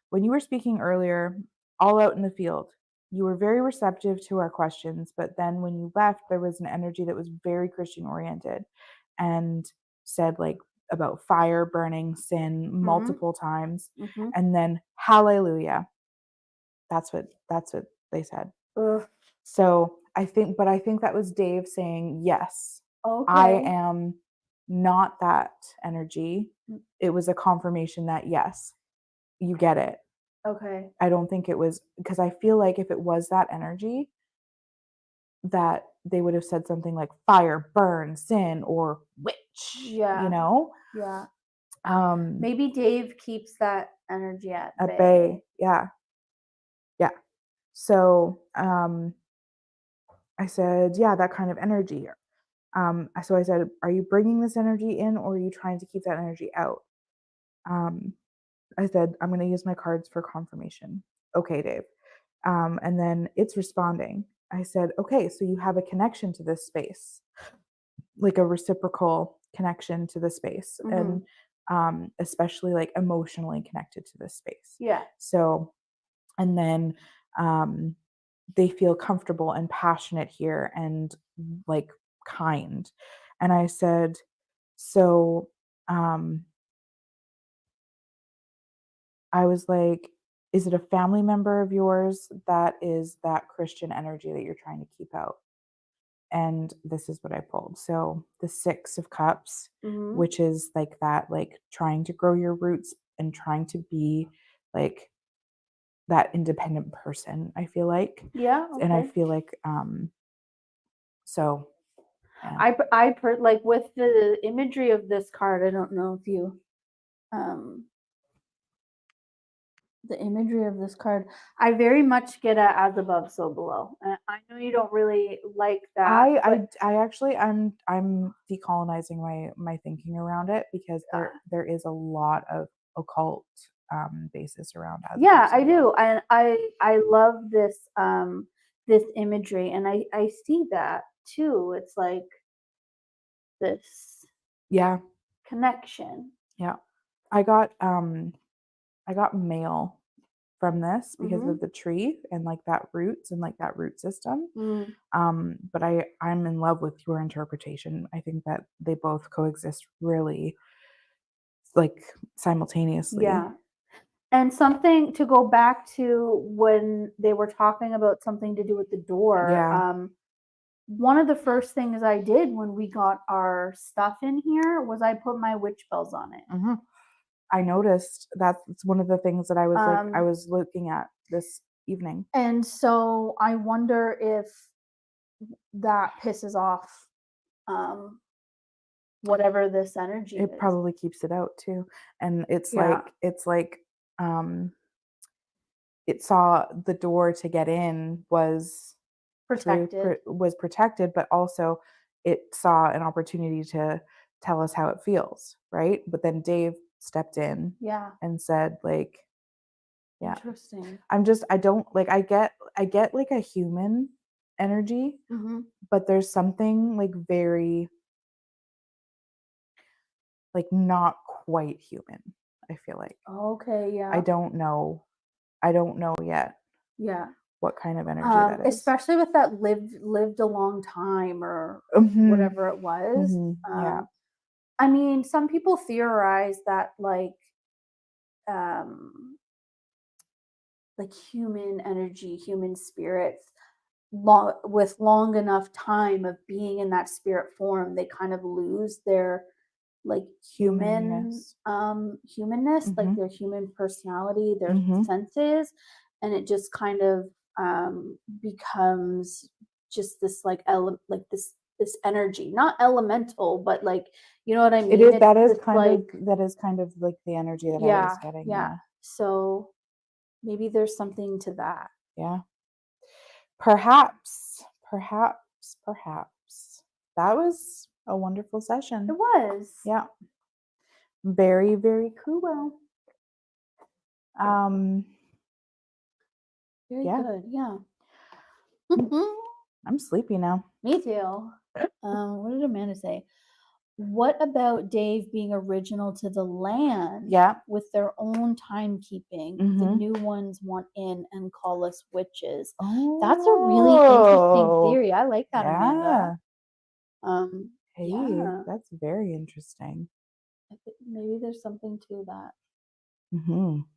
when you were speaking earlier, all out in the field, you were very receptive to our questions, but then when you left, there was an energy that was very Christian oriented and said like about fire, burning, sin
Mhm.
multiple times,
Mhm.
and then hallelujah. That's what they said.
Ugh.
So I think that was Dave saying, yes, I
Okay.
am not that energy.
Mm.
It was a confirmation that yes, you get it.
Okay.
I don't think it was because I feel like if it was that energy, that they would have said something like fire, burn, sin, or witch,
Yeah. Yeah.
um,
Maybe Dave keeps that energy at
at bay.
bay.
Yeah. Yeah. So I said, yeah, that kind of energy. So I said, are you bringing this energy in or are you trying to keep that energy out? Um, I said, I'm going to use my cards for confirmation. Okay, Dave. And then it's responding. I said, okay, so you have a connection to this space, like a reciprocal connection to the space, and
Mhm.
especially like emotionally connected to this space.
Yeah.
So, and then um, they feel comfortable and passionate here and like kind. And I said, so um, I was like, is it a family member of yours that is that Christian energy that you're trying to keep out? And this is what I pulled. So the 6 of cups,
Mhm.
which is like that, like trying to grow your roots and trying to be like that independent person, I feel like.
Yeah,
And I
okay.
feel like so yeah.
Like with the imagery of this card, I don't know if you um the imagery of this card, I very much get a as above, so below. I know you don't really like that, but
I actually I'm decolonizing my thinking around it, because there is a lot of occult basis around as above,
yeah,
so
I
below.
do. I love this imagery, and I see that too. It's like this
Yeah,
connection.
yeah. I got mail from this because
Mm-hmm.
of the tree and like that roots and like that root system.
Mm,
But I'm in love with your interpretation. I think that they both coexist really like simultaneously.
yeah. And something to go back to when they were talking about something to do with the door.
Yeah.
One of the first things I did when we got our stuff in here was I put my witch bells on it.
Hmm. I noticed that's one of the things that I
Um,
was looking at this evening.
and so I wonder if that pisses off um, whatever this energy
It
is.
probably keeps it out too. And
Yeah,
it's like um it saw the door to get in was
protected.
was protected, but also it saw an opportunity to tell us how it feels, right? But then Dave stepped in
Yeah,
and said, like, yeah,
interesting.
I don't like, I get like a human energy,
Mm-hmm.
but there's something like very, like, not quite human, I feel like.
Okay,
I
yeah,
don't know. I don't know yet
yeah.
what kind of energy that is.
Especially with that lived a long time or
Mhm.
whatever it was.
Mhm. Yeah.
I mean, some people theorize that um, like human energy, human spirits, with long enough time of being in that spirit form, they kind of lose their like
Humanness.
humanness, like
Mhm.
their human personality, their
Mhm.
senses, and it just kind of becomes just this like this energy, not elemental, but like you know what I
It
mean.
is
It's this like
that is kind of like the energy that I was
yeah,
getting,
yeah.
yeah.
So maybe there's something to that.
Yeah. Perhaps, perhaps. That was a wonderful
It
session.
was
Yeah. Very, very cool. Um,
very
yeah.
good. Yeah.
I'm sleepy now.
Me too. What did Amanda say? What about Dave being original to the land
Yeah.
with their own timekeeping? The
Mhm.
new ones want in and call us witches. That's a really interesting
Oh.
theory. I like that, Amanda.
Yeah. Hey,
Yeah,
that's very interesting.
I think maybe there's something to that.
Mhm.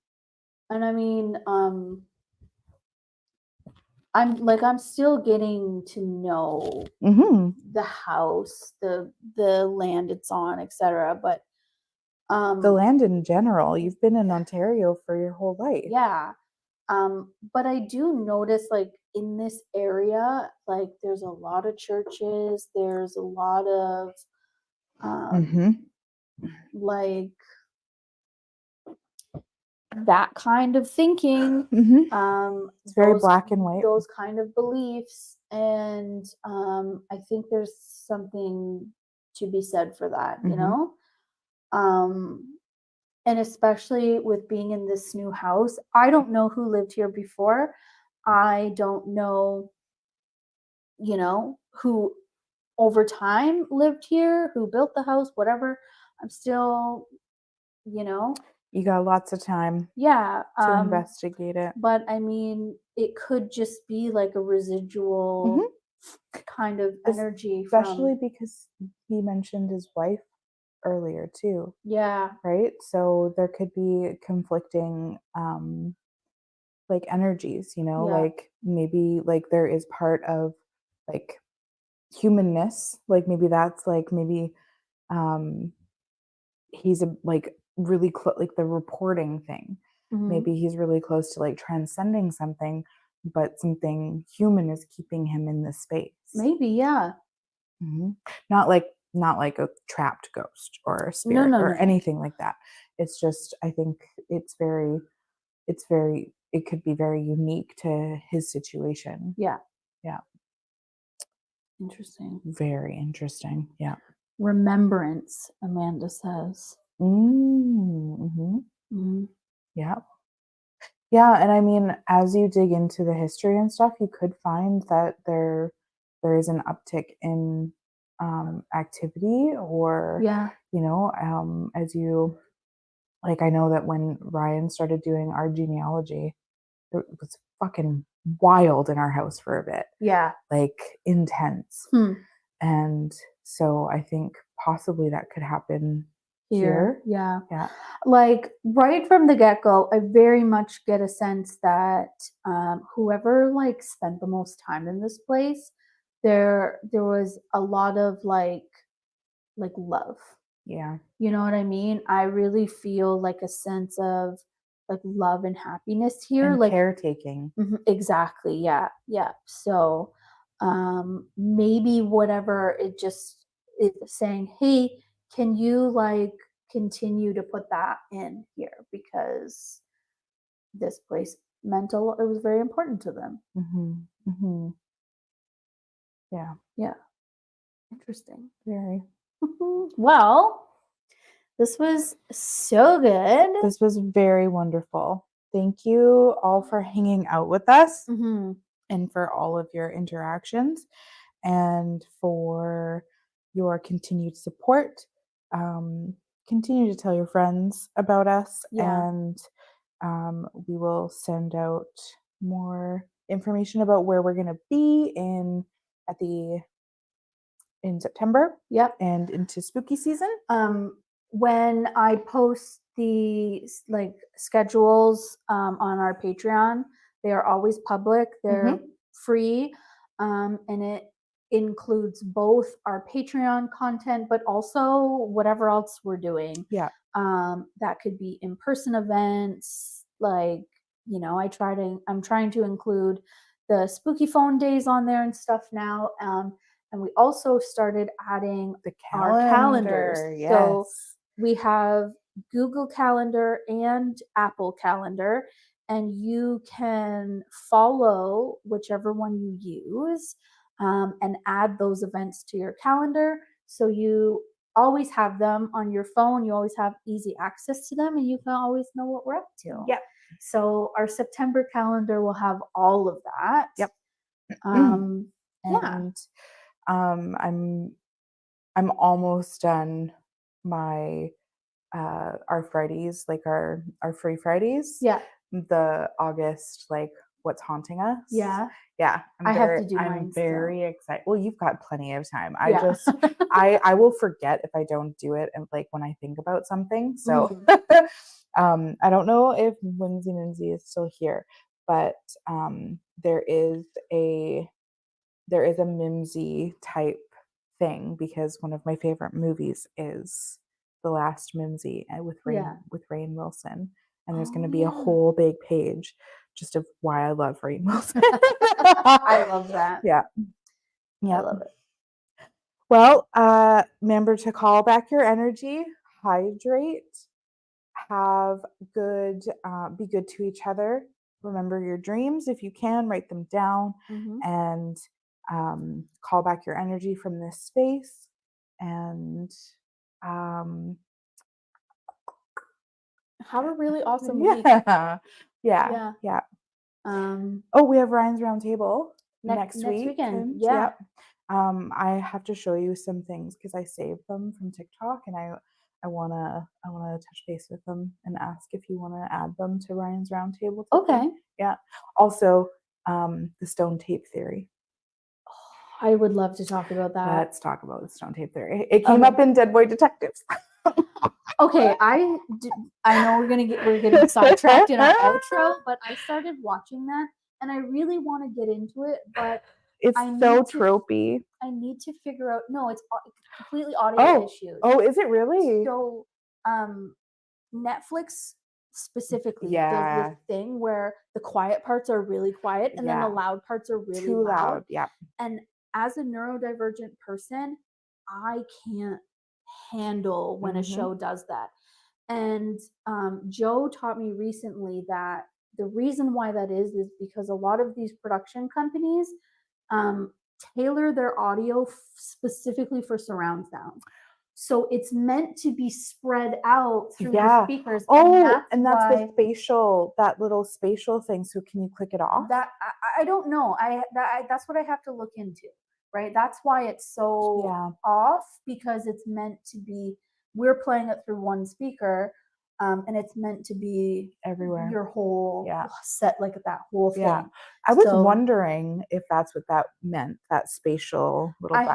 And I mean, I'm still getting to know
Mhm.
the house, the land it's on, etc. But
The
um,
land in general. You've been in Ontario for your whole life.
yeah. But I do notice like in this area, like there's a lot of churches, there's a lot of um
Mhm.
like that kind of thinking,
Mhm.
um
It's very
those
black and white.
those kind of beliefs. And I think there's something to be said for that, you
Mhm.
know? Um and especially with being in this new house, I don't know who lived here before. I don't know, who over time lived here, who built the house, whatever. I'm still, you know,
You got lots of time
yeah.
to investigate it.
But I mean, it could just be like a
Mhm.
residual kind of energy
Especially
from,
because he mentioned his wife earlier too,
yeah,
right? So there could be conflicting like energies,
yeah,
like maybe like there is part of like humanness, like maybe that's like maybe um he's a like really like the reporting thing. maybe he's really close to like transcending something, but something human is keeping him in this space.
Maybe, yeah.
Mhm. Not like a trapped ghost or a
No,
spirit
no,
or
no.
anything like that. It's just, I think it's very, it could be very unique to his situation.
Yeah.
Yeah.
Interesting.
Very interesting. Yeah.
Remembrance, Amanda says.
Mm-hmm.
Mhm.
Yeah. Yeah, and I mean, as you dig into the history and stuff, you could find that there is an uptick in activity, or
Yeah.
as you like. I know that when Ryan started doing our genealogy, it was fucking wild in our house for a bit,
Yeah.
like intense,
Hmm.
and so I think possibly that could happen here.
Yeah.
Yeah.
Like right from the get-go, I very much get a sense that whoever like spent the most time in this place, there was a lot of like love.
Yeah.
You know what I mean? I really feel like a sense of like love and happiness here.
And
Like
caretaking.
exactly. Yeah. Yeah. So maybe whatever it just is saying, hey, can you like continue to put that in here because this place mental it was very important to them.
Mm-hmm. Mm-hmm. Yeah.
Yeah. Interesting.
Very.
Well, this was so good.
This was very wonderful. Thank you all for hanging out with us and for all of your interactions and for your continued support. Continue to tell your friends about us,
Yeah.
and we will send out more information about where we're going to be in September.
Yep.
And into spooky season.
When I post the like schedules on our Patreon, they are always public. They're free, and it includes both our Patreon content, but also whatever else we're doing.
Yeah.
That could be in-person events, like I'm trying to include the spooky phone days on there and stuff now. And we also started adding our calendars.
Yes.
So we have Google Calendar and Apple Calendar, and you can follow whichever one you use and add those events to your calendar. So you always have them on your phone. You always have easy access to them, and you can always know what we're up to.
Yep.
So our September calendar will have all of that.
Yep.
And
I'm almost done my our Frighties, like our free Frighties.
Yeah.
The August, like what's haunting us.
Yeah.
Yeah. I'm very excited. Well, you've got plenty of time. I will forget if I don't do it, and like when I think about something. So I don't know if Whimsy Mimsy is still here, but there is a Mimsy type thing, because one of my favorite movies is The Last Mimsy with Rainn Wilson, and there's going to be a whole big page just of why I love Rainn Wilson.
I love that.
Yeah.
I love it.
Well, remember to call back your energy, hydrate, have good, be good to each other. Remember your dreams if you can, write them down, and call back your energy from this space. And
have a really awesome week.
Yeah. We have Ryan's Roundtable next
weekend.
Yeah. I have to show you some things because I saved them from TikTok, and I wanna touch base with them and ask if you wanna add them to Ryan's Roundtable.
Okay.
Yeah. Also, the stone tape theory.
I would love to talk about that.
Let's talk about the stone tape theory. It came up in Dead Boy Detectives.
Okay, I know we're getting sidetracked in our outro, but I started watching that, and I really want to get into it, but
it's so tropey.
I need to figure out. No, it's completely audio issues.
Oh, is it really?
So, Netflix specifically does
Yeah.
this thing where the quiet parts are really quiet and then the
Yeah.
loud parts are really
Too
loud.
loud. Yeah.
And as a neurodivergent person, I can't handle when a
Mhm.
show does that. And Joe taught me recently that the reason why that is because a lot of these production companies um, tailor their audio specifically for surround sound. So it's meant to be spread out through the
Yeah.
speakers.
Oh, and that's the
why
spatial, that little spatial thing. So can you click it off?
that I don't know. That's what I have to look into, right? That's why it's so
Yeah.
off, because it's meant to be. We're playing it through one speaker, and it's meant to be
Everywhere.
your whole
Yeah.
set, like that whole thing.
Yeah. I was
So
wondering if that's what that meant, that spatial little button.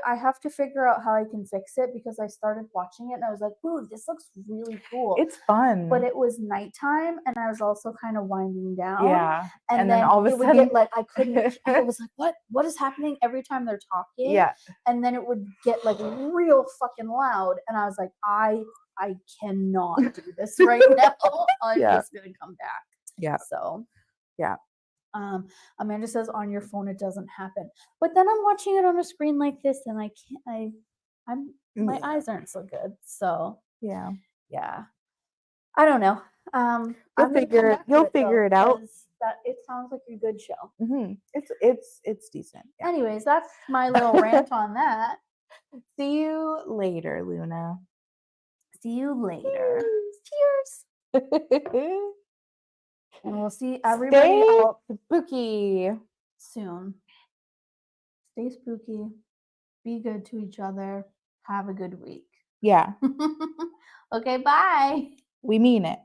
I have to figure out how I can fix it, because I started watching it and I was like, ooh, this looks really cool.
It's fun.
But it was nighttime and I was also kind of winding down.
Yeah.
And
then
then
all of a
it would
sudden
get like, I couldn't, I was like, what is happening every time they're talking?
Yeah.
And then it would get like real fucking loud. And I was like, I cannot do this right now. I'm
Yeah.
just gonna come back.
Yeah.
So
Yeah.
Amanda says on your phone it doesn't happen. But then I'm watching it on a screen like this and I can't my eyes aren't so good. So
Yeah.
yeah. I don't know.
You'll figure it out.
That it sounds like a good show.
Mm-hmm. It's decent. Yeah.
Anyways, that's my little rant on that.
See you later, Luna.
See you later. Cheers. And we'll see everybody out
spooky
soon. Stay spooky. Be good to each other. Have a good week.
Yeah.
Okay, bye.
We mean it.